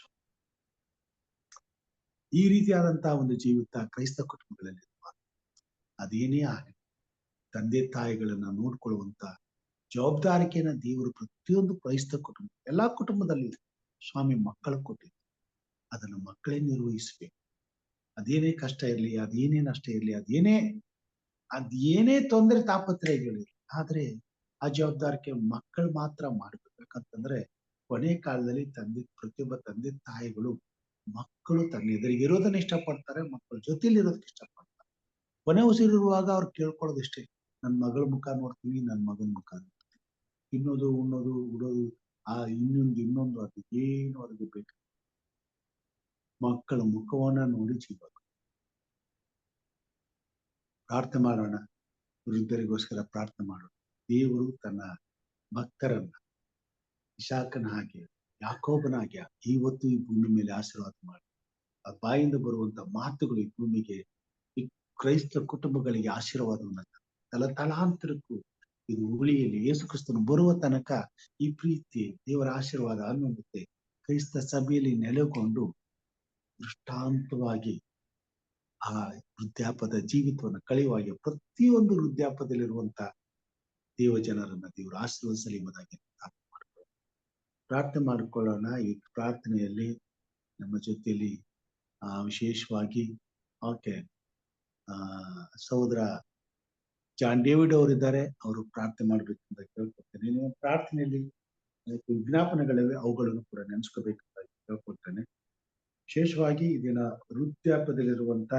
ಈ ರೀತಿಯಾದಂತಹ ಒಂದು ಜೀವಿತ ಕ್ರೈಸ್ತ ಕುಟುಂಬಗಳಲ್ಲಿ ಅದೇನೇ ಆಗಲಿ ತಂದೆ ತಾಯಿಗಳನ್ನ ನೋಡ್ಕೊಳ್ಳುವಂತ ಜವಾಬ್ದಾರಿಕೆಯನ್ನ ದೇವರು ಪ್ರತಿಯೊಂದು ಕ್ರೈಸ್ತ ಕುಟುಂಬ, ಎಲ್ಲಾ ಕುಟುಂಬದಲ್ಲಿ ಸ್ವಾಮಿ ಮಕ್ಕಳ ಕೊಟ್ಟಿದ್ದು ಅದನ್ನ ಮಕ್ಕಳೇ ನಿರ್ವಹಿಸ್ಬೇಕು. ಅದೇನೇ ಕಷ್ಟ ಇರ್ಲಿ, ಅದೇನೇ ನಷ್ಟ ಇರ್ಲಿ, ಅದೇನೇ ತೊಂದರೆ ತಾಪತ್ರಯಗಳಿರ್ಲಿ, ಆದ್ರೆ ಆ ಜವಾಬ್ದಾರಿಕೆ ಮಕ್ಕಳು ಮಾತ್ರ ಮಾಡ್ಬೇಕಂತಂದ್ರೆ ಕೊನೆ ಕಾಲದಲ್ಲಿ ಪ್ರತಿಯೊಬ್ಬ ತಂದೆ ತಾಯಿಗಳು ಮಕ್ಕಳು ತನ್ನ ಎದುರಿಗೆ ಇರೋದನ್ನ ಇಷ್ಟಪಡ್ತಾರೆ, ಮಕ್ಕಳ ಜೊತೆಲಿ ಇರೋದಕ್ಕೆ ಇಷ್ಟಪಡ್ತಾರೆ. ಕೊನೆ ಉಸಿರಿರುವಾಗ ಅವ್ರು ಕೇಳ್ಕೊಳ್ಳೋದಿಷ್ಟೇ, ನನ್ ಮಗಳ ಮುಖ ನೋಡ್ತೀನಿ, ನನ್ ಮಗನ ಮುಖ ನೋಡ್ತೀನಿ. ತಿನ್ನೋದು, ಉಣ್ಣೋದು, ಉಡೋದು, ಇನ್ನೊಂದು ಅದು ಏನು ಅವ್ರಿಗೆ ಬೇಕು. ಮಕ್ಕಳ ಮುಖವನ್ನ ನೋಡಿ ಜೀವ. ಪ್ರಾರ್ಥನೆ ಮಾಡೋಣ. ವೃದ್ಧರಿಗೋಸ್ಕರ ಪ್ರಾರ್ಥನೆ ಮಾಡೋಣ. ದೇವರು ತನ್ನ ಭಕ್ತರನ್ನ ಇಸಾಕನ ಹಾಗೆ, ಯಾಕೋಬನ ಹಾಗೆ ಇವತ್ತು ಈ ಭೂಮಿ ಮೇಲೆ ಆಶೀರ್ವಾದ ಮಾಡಿ ಆ ಬಾಯಿಂದ ಬರುವಂತ ಮಾತುಗಳು ಈ ಭೂಮಿಗೆ, ಈ ಕ್ರೈಸ್ತ ಕುಟುಂಬಗಳಿಗೆ ಆಶೀರ್ವಾದವನ್ನ ತಲತಲಾಂತರಕ್ಕೂ ಇದು ಉಳಿಯಲ್ಲಿ ಯೇಸು ಕ್ರಿಸ್ತನು ಬರುವ ತನಕ ಈ ಪ್ರೀತಿ, ದೇವರ ಆಶೀರ್ವಾದ ಅನ್ನುವಂತೆ ಕ್ರೈಸ್ತ ಸಭೆಯಲ್ಲಿ ನೆಲೆಗೊಂಡು ದೃಷ್ಟಾಂತವಾಗಿ ಆ ವೃದ್ಧಾಪ್ಯದ ಜೀವಿತವನ್ನು ಕಳೆಯುವಾಗ ಪ್ರತಿಯೊಂದು ವೃದ್ಧಾಪ್ಯದಲ್ಲಿರುವಂತ ದೇವ ಜನರನ್ನ ದೇವರು ಆಶೀರ್ವದಿಸಲಿ ಎಂಬುದಾಗಿ ಪ್ರಾರ್ಥನೆ ಮಾಡಿಕೊಳ್ಳೋಣ. ಈ ಪ್ರಾರ್ಥನೆಯಲ್ಲಿ ನಮ್ಮ ಜೊತೆಯಲ್ಲಿ ವಿಶೇಷವಾಗಿ ಸಹೋದರ ಜಾನ್ ಡೇವಿಡ್ ಅವರಿದ್ದಾರೆ. ಅವರು ಪ್ರಾರ್ಥನೆ ಮಾಡ್ಬೇಕಂತ ಕೇಳ್ಕೊಳ್ತೇನೆ. ನೀವು ಪ್ರಾರ್ಥನೆಯಲ್ಲಿ ಅನೇಕ ವಿಜ್ಞಾಪನೆಗಳಿವೆ, ಅವುಗಳನ್ನು ಕೂಡ ನೆನೆಸ್ಕೋಬೇಕಂತ ಕೇಳ್ಕೊಳ್ತೇನೆ. ವಿಶೇಷವಾಗಿ ಇದನ್ನ ವೃದ್ಧಾಪ್ಯದಲ್ಲಿರುವಂತ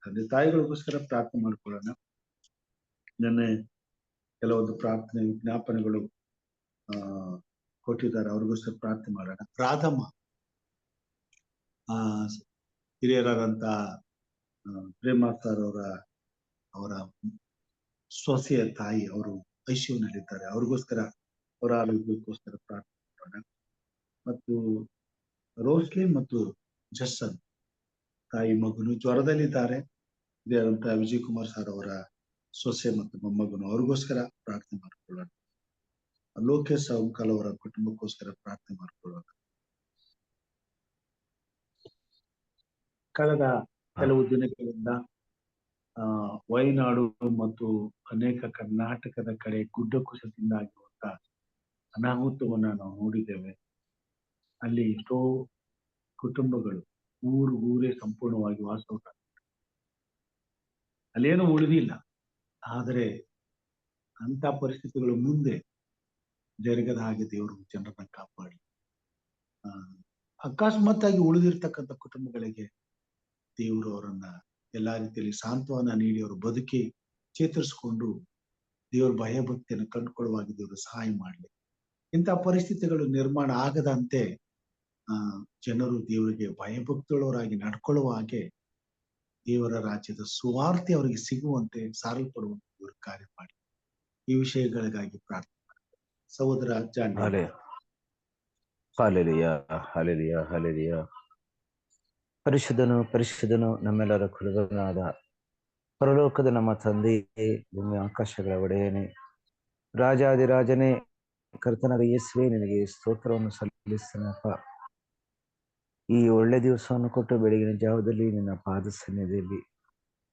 ತಂದೆ ತಾಯಿಗಳಿಗೋಸ್ಕರ ಪ್ರಾರ್ಥನೆ ಮಾಡ್ಕೊಳ್ಳೋಣ. ನೆನ್ನೆ ಕೆಲವೊಂದು ಪ್ರಾರ್ಥನೆ ವಿಜ್ಞಾಪನೆಗಳು ಕೊಟ್ಟಿದ್ದಾರೆ, ಅವ್ರಿಗೋಸ್ಕರ ಪ್ರಾರ್ಥನೆ ಮಾಡೋಣ. ರಾಧಮ್ಮ ಹಿರಿಯರಾದಂತ ಪ್ರೇಮ ಸರ್ ಅವರ ಸೊಸೆಯ ತಾಯಿ ಅವರು ಐಸಿಯುನಲ್ಲಿದ್ದಾರೆ, ಅವ್ರಿಗೋಸ್ಕರ ಅವರ ಆರೋಗ್ಯಕ್ಕೋಸ್ಕರ ಪ್ರಾರ್ಥನೆ ಮಾಡೋಣ. ಮತ್ತು ರೋಸ್ಲಿನ್ ಮತ್ತು ಜಸ್ಸನ್ ತಾಯಿ ಮಗನು ಜ್ವರದಲ್ಲಿದ್ದಾರೆ, ಇದಾದಂತ ವಿಜಯ್ ಕುಮಾರ್ ಸರ್ ಅವರ ಸೊಸೆ ಮತ್ತು ಮೊಮ್ಮಗನು, ಅವ್ರಿಗೋಸ್ಕರ ಪ್ರಾರ್ಥನೆ ಮಾಡ್ಕೊಳ್ಳೋಣ. ಲೋಕೇಶ್ ಅಂಕಲ್ ಅವರ ಕುಟುಂಬಕ್ಕೋಸ್ಕರ ಪ್ರಾರ್ಥನೆ ಮಾಡ್ಕೊಳ್ಳೋಣ. ಕಳೆದ ಕೆಲವು ದಿನಗಳಿಂದ ವಯನಾಡು ಮತ್ತು ಅನೇಕ ಕರ್ನಾಟಕದ ಕಡೆ ಗುಡ್ಡ ಕುಸಿತದಿಂದ ಆಗಿರುವಂತ ಅನಾಹುತವನ್ನ ನಾವು ನೋಡಿದ್ದೇವೆ. ಅಲ್ಲಿ ಎಷ್ಟೋ ಕುಟುಂಬಗಳು ಊರೇ ಸಂಪೂರ್ಣವಾಗಿ ವಾಸೌಟ್ ಆಗ್ತದೆ, ಅಲ್ಲೇನು ಉಳಿದಿಲ್ಲ. ಆದರೆ ಅಂತ ಪರಿಸ್ಥಿತಿಗಳು ಮುಂದೆ ಜರುಗದ ಹಾಗೆ ದೇವರು ಜನರನ್ನ ಕಾಪಾಡಿ ಅಕಸ್ಮಾತ್ತಾಗಿ ಉಳಿದಿರ್ತಕ್ಕಂಥ ಕುಟುಂಬಗಳಿಗೆ ದೇವರು ಅವರನ್ನ ಎಲ್ಲಾ ರೀತಿಯಲ್ಲಿ ಸಾಂತ್ವನ ನೀಡಿ ಅವರು ಬದುಕಿ ಚೇತರಿಸಿಕೊಂಡು ದೇವರ ಭಯಭಕ್ತಿಯನ್ನು ಕಂಡುಕೊಳ್ಳುವಾಗ ದೇವರು ಸಹಾಯ ಮಾಡಲಿ. ಇಂತಹ ಪರಿಸ್ಥಿತಿಗಳು ನಿರ್ಮಾಣ ಆಗದಂತೆ ಜನರು ದೇವರಿಗೆ ಭಯಭಕ್ತಿಯುಳ್ಳವರಾಗಿ ನಡ್ಕೊಳ್ಳುವ ಹಾಗೆ ದೇವರ ರಾಜ್ಯದ ಸುವಾರ್ತೆ ಅವರಿಗೆ ಸಿಗುವಂತೆ ಸಾರಲ್ಪಡುವಂತೆ ದೇವರು ಕಾರ್ಯ ಮಾಡಿ. ಈ ವಿಷಯಗಳಿಗಾಗಿ ಪ್ರಾರ್ಥನೆ ಮಾಡ್ತಾರೆ. ಸಹೋದರ ಜಾನ್. ಹಲ್ಲೆಲೂಯಾ. ಪರಿಶುದ್ಧನು ನಮ್ಮೆಲ್ಲರ ಕುಲದವನಾದ ಪರಲೋಕದ ನಮ್ಮ ತಂದೆಯೇ, ಭೂಮಿ ಆಕಾಶಗಳ ಒಡೆಯನೇ, ರಾಜಾದಿರಾಜನೇ, ಕರ್ತನಾದ ಯೇಸುವೇ, ನಿನಗೆ ಸ್ತೋತ್ರವನ್ನು ಸಲ್ಲಿಸ್ತೇನಪ್ಪ. ಈ ಒಳ್ಳೆ ದಿವಸವನ್ನು ಕೊಟ್ಟು ಬೆಳಗಿನ ಜಾವದಲ್ಲಿ ನಿನ್ನ ಪಾದ ಸನ್ನಿಧಿಯಲ್ಲಿ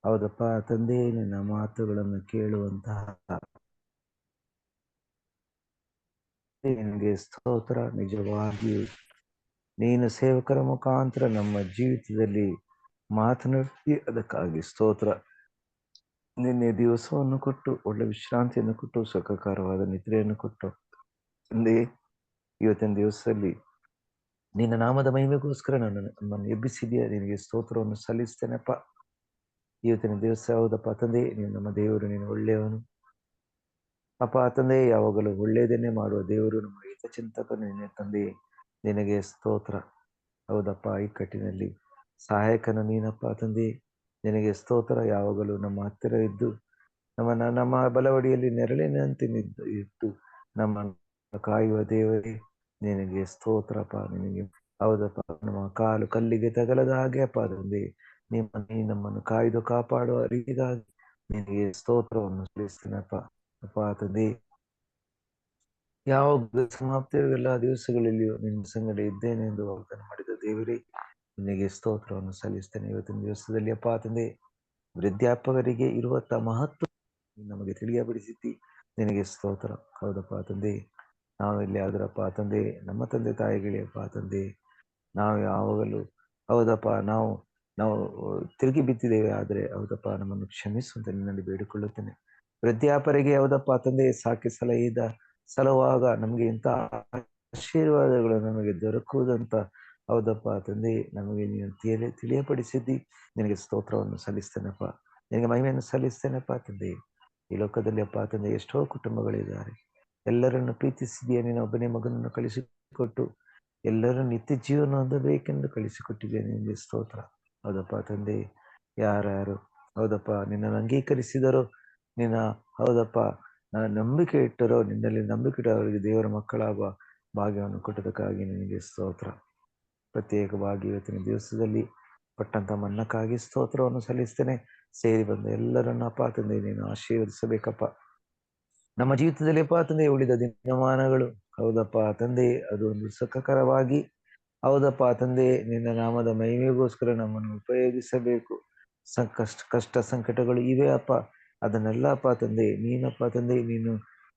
ಹೌದಪ್ಪ ತಂದೆ, ನಿನ್ನ ಮಾತುಗಳನ್ನು ಕೇಳುವಂತಹ ನಿನಗೆ ಸ್ತೋತ್ರ. ನಿಜವಾಗಿಯೂ ನೀನು ಸೇವಕರ ಮುಖಾಂತರ ನಮ್ಮ ಜೀವಿತದಲ್ಲಿ ಮಾತನಾಡಿ, ಅದಕ್ಕಾಗಿ ಸ್ತೋತ್ರ. ನಿನ್ನೆ ದಿವಸವನ್ನು ಕೊಟ್ಟು ಒಳ್ಳೆ ವಿಶ್ರಾಂತಿಯನ್ನು ಕೊಟ್ಟು ಸುಖಕರವಾದ ನಿದ್ರೆಯನ್ನು ಕೊಟ್ಟು ತಂದೆ, ಇವತ್ತಿನ ದಿವಸದಲ್ಲಿ ನಿನ್ನ ನಾಮದ ಮಹಿಮೆಗೋಸ್ಕರ ನಮ್ಮನ್ನು ಎಬ್ಬಿಸಿದೆಯಾ, ನಿನಗೆ ಸ್ತೋತ್ರವನ್ನು ಸಲ್ಲಿಸ್ತೇನಪ್ಪ. ಇವತ್ತಿನ ದಿವಸ ಹೌದಪ್ಪ ತಂದೆ, ನೀನು ನಮ್ಮ ದೇವರು, ನೀನು ಒಳ್ಳೆಯವನು ಅಪ್ಪ ತಂದೆ. ಯಾವಾಗಲೂ ಒಳ್ಳೆಯದನ್ನೇ ಮಾಡುವ ದೇವರು, ನಮ್ಮ ಹಿತಚಿಂತಕನು ನಿನ್ನೆ ತಂದೆ, ನಿನಗೆ ಸ್ತೋತ್ರ. ಹೌದಪ್ಪ, ಇಕ್ಕಟ್ಟಿನಲ್ಲಿ ಸಹಾಯಕನು ನೀನಪ್ಪ ತಂದೆ, ನಿನಗೆ ಸ್ತೋತ್ರ. ಯಾವಾಗಲೂ ನಮ್ಮ ಹತ್ತಿರ ಇದ್ದು ನಮ್ಮ ಬಲವಡಿಯಲ್ಲಿ ನೆರಳಿನಂತೆ ಇದ್ದು ನಮ್ಮನ್ನು ಕಾಯುವ ದೇವರೇ, ನಿನಗೆ ಸ್ತೋತ್ರಪ್ಪ. ನಿನಗೆ ಹೌದಪ್ಪ, ನಮ್ಮ ಕಾಲು ಕಲ್ಲಿಗೆ ತಗಲದ ಹಾಗೆ ಅಪ್ಪ ತಂದೆ, ನೀ ನಮ್ಮನ್ನು ಕಾಯ್ದು ಕಾಪಾಡುವ ರೀತಿಗಾಗಿ ನಿನಗೆ ಸ್ತೋತ್ರವನ್ನು ಸಲ್ಲಿಸ್ತೇನಪ್ಪ. ಅಪ್ಪ ತಂದೆ, ಯಾವ ಸಮಾಪ್ತಿಯ ಎಲ್ಲ ದಿವಸಗಳಲ್ಲಿಯೂ ನಿನ್ನ ಸಂಗಡ ಇದ್ದೇನೆ ಎಂದು ವಾಗ್ದಾನ ಮಾಡಿದ ದೇವರೇ, ನಿನಗೆ ಸ್ತೋತ್ರವನ್ನು ಸಲ್ಲಿಸ್ತೇನೆ. ಇವತ್ತಿನ ದಿವಸದಲ್ಲಿ ಅಪ್ಪ ತಂದೆ, ವೃದ್ಧಾಪಕರಿಗೆ ಇರುವಂತ ಮಹತ್ವ ನಮಗೆ ತಿಳಿಯಪಡಿಸಿದ್ದಿ, ನಿನಗೆ ಸ್ತೋತ್ರ. ಹೌದಪ್ಪ ತಂದೆ, ನಾವೆಲ್ಲಿ ಆದ್ರಪ್ಪ ತಂದೆ, ನಮ್ಮ ತಂದೆ ತಾಯಿಗಳಪ್ಪ ತಂದೆ, ನಾವು ಯಾವಾಗಲೂ ಹೌದಪ್ಪ ನಾವು ತಿರುಗಿ ಬಿತ್ತಿದ್ದೇವೆ. ಆದರೆ ಹೌದಪ್ಪ, ನಮ್ಮನ್ನು ಕ್ಷಮಿಸುವಂತ ನಿನ್ನಲ್ಲಿ ಬೇಡಿಕೊಳ್ಳುತ್ತೇನೆ. ವೃದ್ಧಾಪರಿಗೆ ಹೌದಪ್ಪ ತಂದೆ, ಸಾಕಿ ಸಲುವಾಗ ನಮಗೆ ಇಂಥ ಆಶೀರ್ವಾದಗಳು ನಮಗೆ ದೊರಕುವುದಂತ ಹೌದಪ್ಪ ತಂದೆ, ನಮಗೆ ನೀನು ತಿಳಿಯಪಡಿಸಿದ್ದಿ, ನಿನಗೆ ಸ್ತೋತ್ರವನ್ನು ಸಲ್ಲಿಸ್ತೇನಪ್ಪ. ನಿನಗೆ ಮಹಿಮೆಯನ್ನು ಸಲ್ಲಿಸ್ತೇನಪ್ಪ ತಂದೆ. ಈ ಲೋಕದಲ್ಲಿ ಅಪ್ಪ ತಂದೆ ಎಷ್ಟೋ ಕುಟುಂಬಗಳಿದ್ದಾರೆ, ಎಲ್ಲರನ್ನು ಪ್ರೀತಿಸಿದೆಯಾ. ನೀನು ಒಬ್ಬನೇ ಮಗನನ್ನು ಕಳಿಸಿಕೊಟ್ಟು ಎಲ್ಲರೂ ನಿತ್ಯ ಜೀವನ ಹೊಂದಬೇಕೆಂದು ಕಳಿಸಿಕೊಟ್ಟಿದೆಯಾ, ನಿನಗೆ ಸ್ತೋತ್ರ. ಹೌದಪ್ಪ ತಂದೆ, ಯಾರ್ಯಾರು ಹೌದಪ್ಪ ನಿನ್ನನ್ನು ಅಂಗೀಕರಿಸಿದರೋ, ನಿನ್ನ ಹೌದಪ್ಪ ನಂಬಿಕೆ ಇಟ್ಟರೋ, ನಿನ್ನಲ್ಲಿ ನಂಬಿಕೆ ಇಟ್ಟರೋ ಅವರಿಗೆ ದೇವರ ಮಕ್ಕಳಾಗುವ ಭಾಗ್ಯವನ್ನು ಕೊಟ್ಟದಕ್ಕಾಗಿ ನಿನಗೆ ಸ್ತೋತ್ರ. ಪ್ರತ್ಯೇಕವಾಗಿ ಇವತ್ತಿನ ದಿವಸದಲ್ಲಿ ಪಟ್ಟಂತ ಮನ್ನಕ್ಕಾಗಿ ಸ್ತೋತ್ರವನ್ನು ಸಲ್ಲಿಸ್ತೇನೆ. ಸೇರಿ ಬಂದ ಎಲ್ಲರನ್ನ ಅಪ್ಪ ತಂದೆ ನೀನು ಆಶೀರ್ವದಿಸಬೇಕಪ್ಪ. ನಮ್ಮ ಜೀವಿತದಲ್ಲಿ ಅಪ್ಪ ತಂದೆ ಉಳಿದ ದಿನಮಾನಗಳು ಹೌದಪ್ಪ ತಂದೆ, ಅದು ಒಂದು ಸುಖಕರವಾಗಿ ಹೌದಪ್ಪ ತಂದೆ, ನಿನ್ನ ನಾಮದ ಮಹಿಮೆಗೋಸ್ಕರ ನಮ್ಮನ್ನು ಉಪಯೋಗಿಸಬೇಕು. ಕಷ್ಟ ಸಂಕಟಗಳು ಇವೆ ಅಪ್ಪ, ಅದನ್ನೆಲ್ಲ ಅಪ್ಪ ತಂದೆ ನೀನಪ್ಪ ತಂದೆ, ನೀನು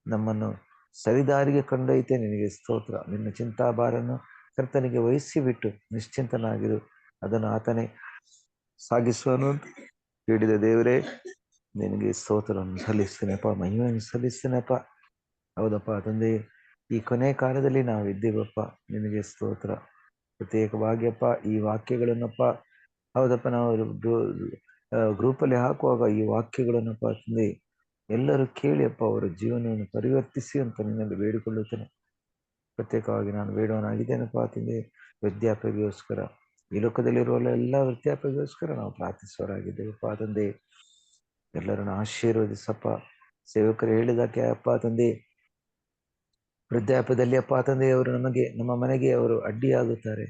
ನಮ್ಮನ್ನು ಸರಿದಾರಿಗೆ ಕೊಂಡೊಯ್ತೆ. ನಿನಗೆ ಸ್ತೋತ್ರ. ನಿನ್ನ ಚಿಂತಾಭಾರನ್ನು ಕರ್ತನಿಗೆ ವಹಿಸಿ ಬಿಟ್ಟು ನಿಶ್ಚಿಂತನಾಗಿರು, ಅದನ್ನು ಆತನೇ ಸಾಗಿಸುವನು ಅಂತ ಹೇಳಿದ ದೇವರೇ, ನಿನಗೆ ಸ್ತೋತ್ರವನ್ನು ಸಲ್ಲಿಸ್ತೇನೆಪ್ಪ, ಮಹಿಮೆಯನ್ನು ಸಲ್ಲಿಸ್ತೇನೆಪ್ಪ. ಹೌದಪ್ಪ ತಂದೆ, ಈ ಕೊನೆ ಕಾಲದಲ್ಲಿ ನಾವು ಇದ್ದೀವಪ್ಪ, ನಿನಗೆ ಸ್ತೋತ್ರ. ಪ್ರತ್ಯೇಕವಾಗಿ ಅಪ್ಪ ಈ ವಾಕ್ಯಗಳನ್ನಪ್ಪ, ಹೌದಪ್ಪ, ನಾವು ಗ್ರೂಪಲ್ಲಿ ಹಾಕುವಾಗ ಈ ವಾಕ್ಯಗಳನ್ನಪ್ಪ ತಂದೆ ಎಲ್ಲರೂ ಕೇಳಿ ಅಪ್ಪ ಅವರ ಜೀವನವನ್ನು ಪರಿವರ್ತಿಸಿ ಅಂತ ನಿನ್ನಲ್ಲಿ ಬೇಡಿಕೊಳ್ಳುತ್ತೇನೆ. ಪ್ರತ್ಯೇಕವಾಗಿ ನಾನು ಬೇಡವನಾಗಿದ್ದೇನಪ್ಪ ತಂದೆ, ವೃದ್ಧಾಪ್ಯಗೋಸ್ಕರ, ಈ ಲೋಕದಲ್ಲಿರುವ ಎಲ್ಲ ವೃದ್ಧಾಪ್ಯಗೋಸ್ಕರ ನಾವು ಪ್ರಾರ್ಥಿಸುವರಾಗಿದ್ದೇವಪ್ಪ ತಂದೆ. ಎಲ್ಲರನ್ನು ಆಶೀರ್ವದಿಸಪ್ಪ. ಸೇವಕರು ಹೇಳಿದಕ್ಕೆ ಅಪ್ಪ ತಂದೆ, ವೃದ್ಧಾಪ್ಯದಲ್ಲಿ ಅಪ್ಪ ತಂದೆ ಅವರು ನಮ್ಮ ಮನೆಗೆ ಅವರು ಅಡ್ಡಿಯಾಗುತ್ತಾರೆ.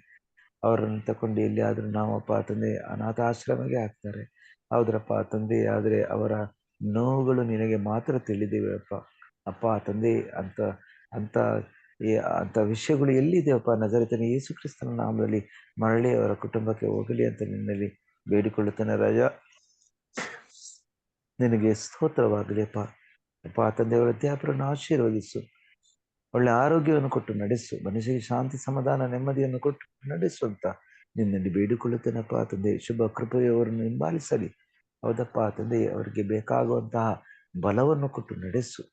ಅವರನ್ನು ತಕೊಂಡು ಎಲ್ಲಿಯಾದರೂ ನಾವು ಅಪ್ಪ ತಂದೆ ಅನಾಥಾಶ್ರಮಕ್ಕೆ ಹಾಕ್ತಾರೆ. ಹೌದ್ರಪ್ಪ ತಂದೆ, ಆದರೆ ಅವರ ನೋವುಗಳು ನಿನಗೆ ಮಾತ್ರ ತಿಳಿದಿವೆ ಅಪ್ಪ. ಅಪ್ಪ ತಂದೆ, ಅಂತ ಅಂತ ಅಂತ ವಿಷಯಗಳು ಎಲ್ಲಿದೆಯಪ್ಪ? ನಜರೇತಿನ ಯೇಸು ಕ್ರಿಸ್ತನ ನಾಮದಲ್ಲಿ ಮರಳಿ ಅವರ ಕುಟುಂಬಕ್ಕೆ ಹೋಗಲಿ ಅಂತ ನಿನ್ನಲ್ಲಿ ಬೇಡಿಕೊಳ್ಳುತ್ತೇನೆ ರಾಜ. ನಿನಗೆ ಸ್ತೋತ್ರವಾಗಲಿಪ್ಪ. ಅಪ್ಪ ತಂದೆ, ವೃದ್ಧಾಪ್ಯರನ್ನು ಆಶೀರ್ವದಿಸು, ಒಳ್ಳೆ ಆರೋಗ್ಯವನ್ನು ಕೊಟ್ಟು ನಡೆಸು, ಮನುಷ್ಯಗೆ ಶಾಂತಿ, ಸಮಾಧಾನ, ನೆಮ್ಮದಿಯನ್ನು ಕೊಟ್ಟು ನಡೆಸು ಅಂತ ನಿನ್ನಲ್ಲಿ ಬೇಡಿಕೊಳ್ಳುತ್ತೇನಪ್ಪ ತಂದೆ. ಶುಭ ಕೃಪೆಯವರನ್ನು ಹಿಂಬಾಲಿಸಲಿ. ಹೌದಪ್ಪ ತಂದೆ, ಅವರಿಗೆ ಬೇಕಾಗುವಂತಹ ಬಲವನ್ನು ಕೊಟ್ಟು ನಡೆಸು.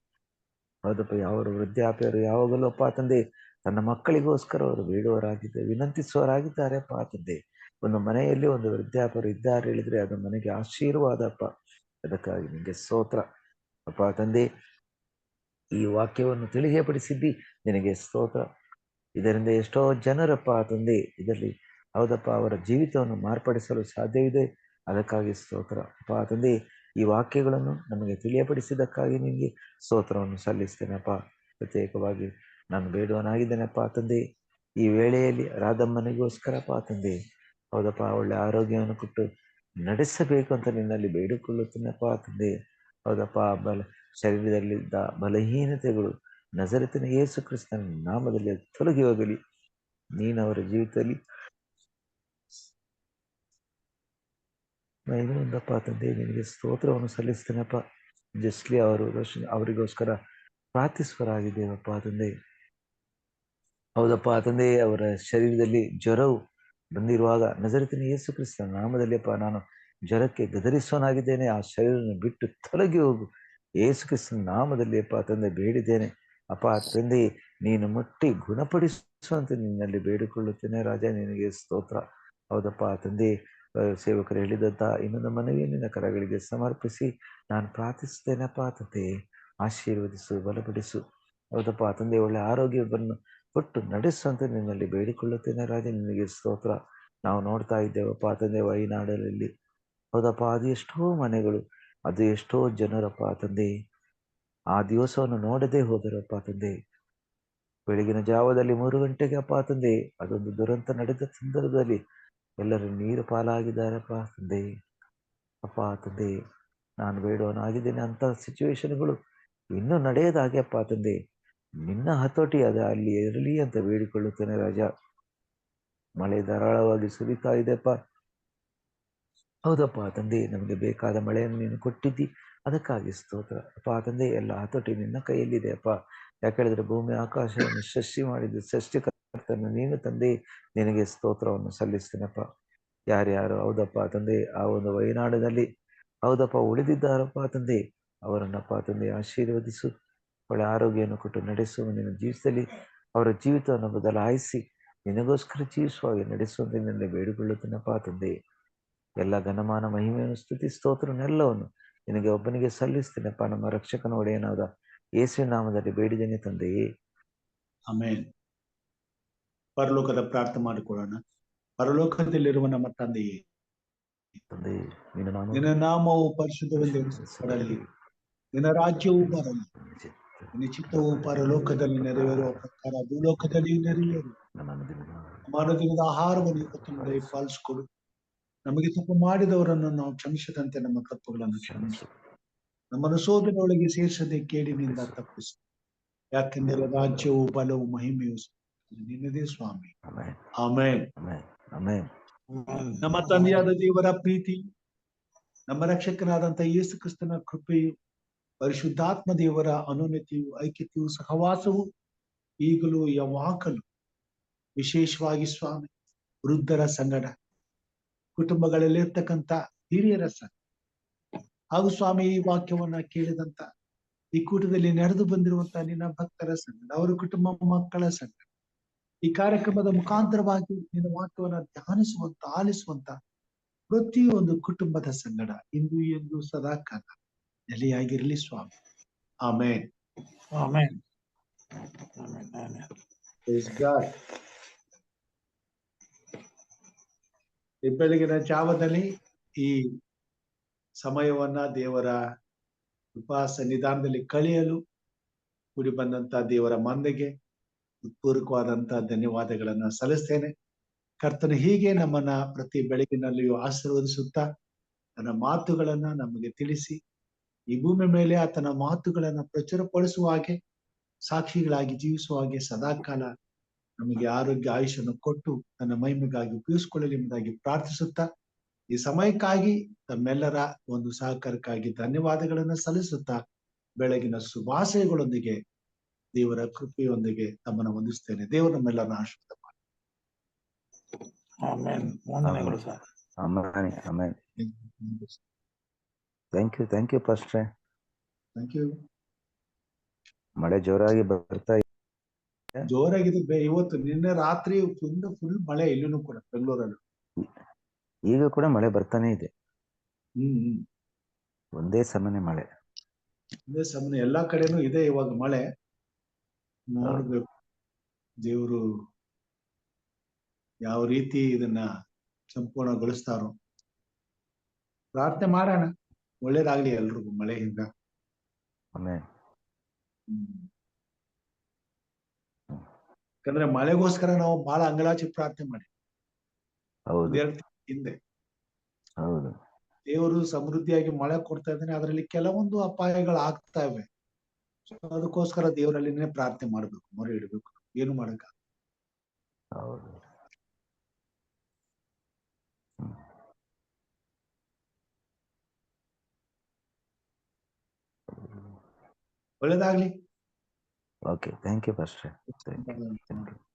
ಹೌದಪ್ಪ, ಯಾವ ವೃದ್ಧಾಪ್ಯರು ಯಾವಾಗಲೂ ಅಪ್ಪ ತಂದೆ ತನ್ನ ಮಕ್ಕಳಿಗೋಸ್ಕರ ಅವರು ಬೇಡುವರಾಗಿದ್ದಾರೆ, ವಿನಂತಿಸುವರಾಗಿದ್ದಾರೆ ಅಪ್ಪ ತಂದೆ. ಒಂದು ಮನೆಯಲ್ಲಿ ಒಂದು ವೃದ್ಧಾಪ್ಯರು ಇದ್ದಾರೆ ಹೇಳಿದ್ರೆ ಅದು ಮನೆಗೆ ಆಶೀರ್ವಾದಪ್ಪ. ಅದಕ್ಕಾಗಿ ನಿಮಗೆ ಸ್ತೋತ್ರ ಅಪ್ಪ ತಂದೆ. ಈ ವಾಕ್ಯವನ್ನು ತಿಳಿಯಪಡಿಸಿದ್ದಿ, ನಿನಗೆ ಸ್ತೋತ್ರ. ಇದರಿಂದ ಎಷ್ಟೋ ಜನರಪ್ಪ ತಂದೆ ಇದರಲ್ಲಿ ಹೌದಪ್ಪ ಅವರ ಜೀವಿತವನ್ನು ಮಾರ್ಪಡಿಸಲು ಸಾಧ್ಯವಿದೆ. ಅದಕ್ಕಾಗಿ ಸ್ತೋತ್ರ ಅಪ್ಪ ತಂದೆ. ಈ ವಾಕ್ಯಗಳನ್ನು ನಮಗೆ ತಿಳಿಯಪಡಿಸಿದ್ದಕ್ಕಾಗಿ ನಿನಗೆ ಸ್ತೋತ್ರವನ್ನು ಸಲ್ಲಿಸ್ತೇನಪ್ಪ. ಪ್ರತ್ಯೇಕವಾಗಿ ನಾನು ಬೇಡುವನಾಗಿದ್ದೇನಪ್ಪ ತಂದೆ. ಈ ವೇಳೆಯಲ್ಲಿ ರಾಧಮ್ಮನಿಗೋಸ್ಕರಪ್ಪ ತಂದೆ, ಹೌದಪ್ಪ, ಒಳ್ಳೆ ಆರೋಗ್ಯವನ್ನು ಕೊಟ್ಟು ನಡೆಸಬೇಕು ಅಂತ ನಿನ್ನಲ್ಲಿ ಬೇಡಿಕೊಳ್ಳುತ್ತೇನಪ್ಪ ತಂದೆ. ಹೌದಪ್ಪ, ಶರೀರದಲ್ಲಿದ್ದ ಬಲಹೀನತೆಗಳು ನಜರೇತಿನ ಯೇಸು ಕ್ರಿಸ್ತನ ನಾಮದಲ್ಲಿ ತೊಲಗಿ ಹೋಗಲಿ. ನೀನು ಅವರ ಜೀವಿತದಲ್ಲಿ ಒಂದಪ್ಪ ತಂದೆ, ನಿನಗೆ ಸ್ತೋತ್ರವನ್ನು ಸಲ್ಲಿಸ್ತೇನಪ್ಪ. ಜಸ್ಲಿ ಅವರಿಗೋಸ್ಕರ ಪ್ರಾರ್ಥಿಸುವರಾಗಿದ್ದೇವಪ್ಪ ತಂದೆ. ಹೌದಪ್ಪ ತಂದೆ, ಅವರ ಶರೀರದಲ್ಲಿ ಜ್ವರವು ಬಂದಿರುವಾಗ ನಜರೇತಿನ ಯೇಸು ಕ್ರಿಸ್ತನ ನಾಮದಲ್ಲಿಯಪ್ಪ ನಾನು ಜ್ವರಕ್ಕೆ ಗದರಿಸುವನಾಗಿದ್ದೇನೆ. ಆ ಶರೀರವನ್ನು ಬಿಟ್ಟು ತೊಲಗಿ ಹೋಗು ಯೇಸು ಕ್ರಿಸ್ತನ ನಾಮದಲ್ಲಿಯಪ್ಪ ತಂದೆ ಬೇಡಿದ್ದೇನೆ ಅಪ್ಪ ತಂದೆ. ನೀನು ಮುಟ್ಟಿ ಗುಣಪಡಿಸುವಂತೆ ನಿನ್ನಲ್ಲಿ ಬೇಡಿಕೊಳ್ಳುತ್ತೇನೆ ರಾಜ. ನಿನಗೆ ಸ್ತೋತ್ರ. ಹೌದಪ್ಪ ತಂದೆ, ಸೇವಕರು ಹೇಳಿದಂತ ಇನ್ನೊಂದು ಮನವಿ ನಿನ್ನ ಕರಗಳಿಗೆ ಸಮರ್ಪಿಸಿ ನಾನು ಪ್ರಾರ್ಥಿಸ್ತೇನಪ್ಪ ತಂದೆ. ಆಶೀರ್ವದಿಸು, ಬಲಪಡಿಸು. ಹೌದಪ್ಪ ತಂದೆ, ಒಳ್ಳೆ ಆರೋಗ್ಯವನ್ನು ಕೊಟ್ಟು ನಡೆಸುವಂತೆ ನಿನ್ನಲ್ಲಿ ಬೇಡಿಕೊಳ್ಳುತ್ತೇನೆ ರಾಜ. ನಿನಗೆ ಸ್ತೋತ್ರ. ನಾವು ನೋಡ್ತಾ ಇದ್ದೇವಪ್ಪ ತಂದೆ, ವೈನಾಡಲ್ಲಿ ಹೌದಪ್ಪ, ಅದು ಎಷ್ಟೋ ಮನೆಗಳು, ಅದು ಎಷ್ಟೋ ಜನರಪ್ಪ ತಂದೆ ಆ ದಿವಸವನ್ನು ನೋಡದೆ ಹೋದರಪ್ಪ ತಂದೆ. ಬೆಳಗಿನ ಜಾವದಲ್ಲಿ 3 ಗಂಟೆಗೆ ಅಪ್ಪ ತಂದೆ ಅದೊಂದು ದುರಂತ ನಡೆದ ಸಂದರ್ಭದಲ್ಲಿ ಎಲ್ಲರೂ ನೀರು ಪಾಲಾಗಿದ್ದಾರಪ್ಪ ತಂದೆ. ಅಪ್ಪ ತಂದೆ, ನಾನು ಬೇಡವನಾಗಿದ್ದೇನೆ ಅಂತ ಸಿಚುವೇಶನ್ಗಳು ಇನ್ನೂ ನಡೆಯದಾಗೆ ಅಪ್ಪ ತಂದೆ ನಿನ್ನ ಹತೋಟಿ ಅದ ಅಲ್ಲಿ ಇರಲಿ ಅಂತ ಬೇಡಿಕೊಳ್ಳುತ್ತೇನೆ ರಾಜ. ಮಳೆ ಧಾರಾಳವಾಗಿ ಸುರಿತಾ ಇದೆಪ್ಪ. ಹೌದಪ್ಪ ತಂದೆ, ನಮಗೆ ಬೇಕಾದ ಮಳೆಯನ್ನು ನೀನು ಕೊಟ್ಟಿದ್ದಿ, ಅದಕ್ಕಾಗಿ ಸ್ತೋತ್ರ ಅಪ್ಪ ತಂದೆ. ಎಲ್ಲ ಹತೋಟಿ ನಿನ್ನ ಕೈಯಲ್ಲಿದೆ ಅಪ್ಪ. ಯಾಕೇಳಿದ್ರೆ ಭೂಮಿ ಆಕಾಶವನ್ನು ಸೃಷ್ಟಿ ಮಾಡಿದ್ದು ಸೃಷ್ಟಿಕರ್ತನ ನೀನು ತಂದೆ. ನಿನಗೆ ಸ್ತೋತ್ರವನ್ನು ಸಲ್ಲಿಸ್ತೇನಪ್ಪ. ಯಾರ್ಯಾರು ಹೌದಪ್ಪ ತಂದೆ ಆ ಒಂದು ವಯನಾಡಿನಲ್ಲಿ ಹೌದಪ್ಪ ಉಳಿದಿದ್ದಾರಪ್ಪ ತಂದೆ, ಅವರನ್ನಪ್ಪ ತಂದೆ ಆಶೀರ್ವದಿಸು, ಒಳ್ಳೆ ಆರೋಗ್ಯವನ್ನು ಕೊಟ್ಟು ನಡೆಸುವ ನಿನ್ನ ಜೀವಿತದಲ್ಲಿ ಅವರ ಜೀವಿತವನ್ನು ಬದಲಾಯಿಸಿ ನಿನಗೋಸ್ಕರ ಜೀವಿಸುವಾಗಿ ನಡೆಸುವಂತೆ ನಿನ್ನೆ ಬೇಡಿಕೊಳ್ಳುತ್ತೇನಪ್ಪ ತಂದೆ. ಎಲ್ಲ ಘನಮಾನ, ಮಹಿಮೆಯನ್ನು, ಸ್ತುತಿ, ಸ್ತೋತ್ರನೆಲ್ಲವನ್ನು ನಿನಗೆ ಒಬ್ಬನಿಗೆ ಸಲ್ಲಿಸ್ತೇನಪ್ಪ. ನಮ್ಮ ರಕ್ಷಕನ ಒಡೆಯನಾದ ಯೇಸುವಿನ ನಾಮದಲ್ಲಿ ಬೇಡಿದ್ದೇನೆ ತಂದೆಯೇ, ಆಮೆನ್. ಪರಲೋಕದ ಪ್ರಾರ್ಥನೆ ಮಾಡಿಕೊಳ್ಳೋಣ. ಪರಲೋಕದಲ್ಲಿರುವ ನಮ್ಮ ತಂದೆಯೇ, ನಿನ್ನ ನಾಮವು ಪರಿಶುದ್ಧವೆಂದೆನಿಸಲ್ಪಡಲಿ, ನಿನ್ನ ರಾಜ್ಯವು ಬರಲಿ, ನಿನ್ನ ಚಿತ್ತವು ಪರಲೋಕದಲ್ಲಿ ನೆರವೇರುವ ಪ್ರಕಾರ ಭೂಲೋಕದಲ್ಲಿ ನೆರವೇರು. ನಮ್ಮ ದಿನದ ಆಹಾರವನ್ನು ಇವತ್ತು ನಮಗೆ ಪಾಲಿಸಿಕೊಡು. ನಮಗೆ ತಪ್ಪು ಮಾಡಿದವರನ್ನು ನಾವು ಕ್ಷಮಿಸದಂತೆ ನಮ್ಮ ತಪ್ಪುಗಳನ್ನು ಕ್ಷಮಿಸು. ನಮ್ಮನ್ನು ಶೋಧನೆಯೊಳಗೆ ಸೇರಿಸದೆ ಕೇಡಿನಿಂದ ತಪ್ಪಿಸು. ಯಾಕೆಂದರೆ ರಾಜ್ಯವು, ಬಲವು, ಮಹಿಮೆಯು ನಿನ್ನದೇ ಸ್ವಾಮಿ. ಆಮೆನ್. ನಮ್ಮ ತಂದೆಯಾದ ದೇವರ ಪ್ರೀತಿ, ನಮ್ಮ ರಕ್ಷಕನಾದಂತಹ ಯೇಸು ಕ್ರಿಸ್ತನ ಕೃಪೆಯು, ಪರಿಶುದ್ಧಾತ್ಮ ದೇವರ ಅನುನ್ನತಿಯು, ಐಕ್ಯತೆಯು, ಸಹವಾಸವು ಈಗಲೂ ಯಾವಾಗಲೂ, ವಿಶೇಷವಾಗಿ ಸ್ವಾಮಿ ವೃದ್ಧರ ಸಂಗಡ, ಕುಟುಂಬಗಳಲ್ಲಿರ್ತಕ್ಕಂಥ ಹಿರಿಯರ ಸಂಘ ಹಾಗೂ ಸ್ವಾಮಿ ಈ ವಾಕ್ಯವನ್ನ ಕೇಳಿದಂತ ಈ ಕೂಟದಲ್ಲಿ ನಡೆದು ಬಂದಿರುವಂತಹ ನಿನ್ನ ಭಕ್ತರ ಸಂಗಡ, ಅವರ ಕುಟುಂಬ ಮಕ್ಕಳ ಸಂಗಡ, ಈ ಕಾರ್ಯಕ್ರಮದ ಮುಖಾಂತರವಾಗಿ ನಿನ್ನ ವಾಕ್ಯವನ್ನ ಧ್ಯಾನಿಸುವಂತ ಆಲಿಸುವಂತ ಪ್ರತಿಯೊಂದು ಕುಟುಂಬದ ಸಂಗಡ ಇಂದು ಎಂದು ಸದಾಕಾಲ ನೆಲೆಯಾಗಿರಲಿ ಸ್ವಾಮಿ. Amen. Amen. Amen. Amen. Praise God. ಈ ಬೆಳಗಿನ ಜಾವದಲ್ಲಿ ಈ ಸಮಯವನ್ನ ದೇವರ ಕೃಪಾ ಸನ್ನಿಧಾನದಲ್ಲಿ ಕಳೆಯಲು ಕೂಡಿ ಬಂದಂತ ದೇವರ ಮಂದೆಗೆ ಹೃತ್ಪೂರ್ವಕವಾದಂತಹ ಧನ್ಯವಾದಗಳನ್ನ ಸಲ್ಲಿಸ್ತೇನೆ. ಕರ್ತನು ಹೀಗೆ ನಮ್ಮನ್ನ ಪ್ರತಿ ಬೆಳಗಿನಲ್ಲಿಯೂ ಆಶೀರ್ವದಿಸುತ್ತಾ ತನ್ನ ಮಾತುಗಳನ್ನ ನಮಗೆ ತಿಳಿಸಿ ಈ ಭೂಮಿ ಮೇಲೆ ಆತನ ಮಾತುಗಳನ್ನ ಪ್ರಚುರಪಡಿಸುವ ಹಾಗೆ, ಸಾಕ್ಷಿಗಳಾಗಿ ಜೀವಿಸುವ ಹಾಗೆ ಸದಾಕಾಲ ನಮಗೆ ಆರೋಗ್ಯ ಆಯುಷನ್ನು ಕೊಟ್ಟು ತನ್ನ ಮಹಿಮೆಗಾಗಿ ಉಪಯೋಗಿಸಿಕೊಳ್ಳಲಿ ಎಂಬುದಾಗಿ ಪ್ರಾರ್ಥಿಸುತ್ತಾ ಈ ಸಮಯಕ್ಕಾಗಿ ತಮ್ಮೆಲ್ಲರ ಒಂದು ಸಹಕಾರಕ್ಕಾಗಿ ಧನ್ಯವಾದಗಳನ್ನು ಸಲ್ಲಿಸುತ್ತಾ ಬೆಳಗಿನ ಶುಭಾಶಯಗಳೊಂದಿಗೆ ದೇವರ ಕೃಪೆಯೊಂದಿಗೆ ತಮ್ಮನ್ನು ವಂದಿಸ್ತೇನೆ. ದೇವರು ನಮ್ಮೆಲ್ಲರನ್ನ ಆಶೀರ್ವಾದ ಮಾಡಿ. ಆಮೆನ್. ವಂದನೆಗಳು sir. Amen. Amen. Thank you pastor. Thank you. ಮಳೆ ಜೋರಾಗಿ ಬರ್ತಾ ಜೋರಾಗಿದೆ. ಇವತ್ತು ನಿನ್ನೆ ರಾತ್ರಿ ಫುಲ್ ಮಳೆ ಇಲ್ಲೂ ಕೂಡ ಬೆಂಗಳೂರಲ್ಲಿ. ಈಗ ಕೂಡ ಮಳೆ ಬರ್ತಾನೆ ಇದೆ. ಹ್ಮ್. ಒಂದೇ ಸಮನೆ ಮಳೆ. ಒಂದೇ ಸಮನೆ ಎಲ್ಲಾ ಕಡೆನೂ ಇದೆ ಇವಾಗ ಮಳೆ. ನೋಡ್ಬೇಕು ದೇವರು ಯಾವ ರೀತಿ ಇದನ್ನ ಸಂಪೂರ್ಣಗೊಳಿಸ್ತಾರೋ. ಪ್ರಾರ್ಥನೆ ಮಾಡೋಣ, ಒಳ್ಳೇದಾಗ್ಲಿ ಎಲ್ರಿಗೂ ಮಳೆಯಿಂದ. ಆಮೆನ್. ಯಾಕಂದ್ರೆ ಮಳೆಗೋಸ್ಕರ ನಾವು ಬಹಳ ಅಂಗಲಾಚಿ ಪ್ರಾರ್ಥನೆ ಮಾಡಿ ಹೌದು. ಹಿಂದೆ ಹೌದು. ದೇವರು ಸಮೃದ್ಧಿಯಾಗಿ ಮಳೆ ಕೊಡ್ತಾ ಇದ್ದಾನೆ, ಅದರಲ್ಲಿ ಕೆಲವೊಂದು ಅಪಾಯಗಳು ಆಗ್ತಾ ಇವೆ. ಅದಕ್ಕೋಸ್ಕರ ದೇವರಲ್ಲಿನೇ ಪ್ರಾರ್ಥನೆ ಮಾಡ್ಬೇಕು, ಮೊರೆ ಇಡಬೇಕು, ಏನು ಮಾಡಕ. ಹೌದು. ಒಳ್ಳೇದಾಗ್ಲಿ. Okay, thank you pastor. Thank you.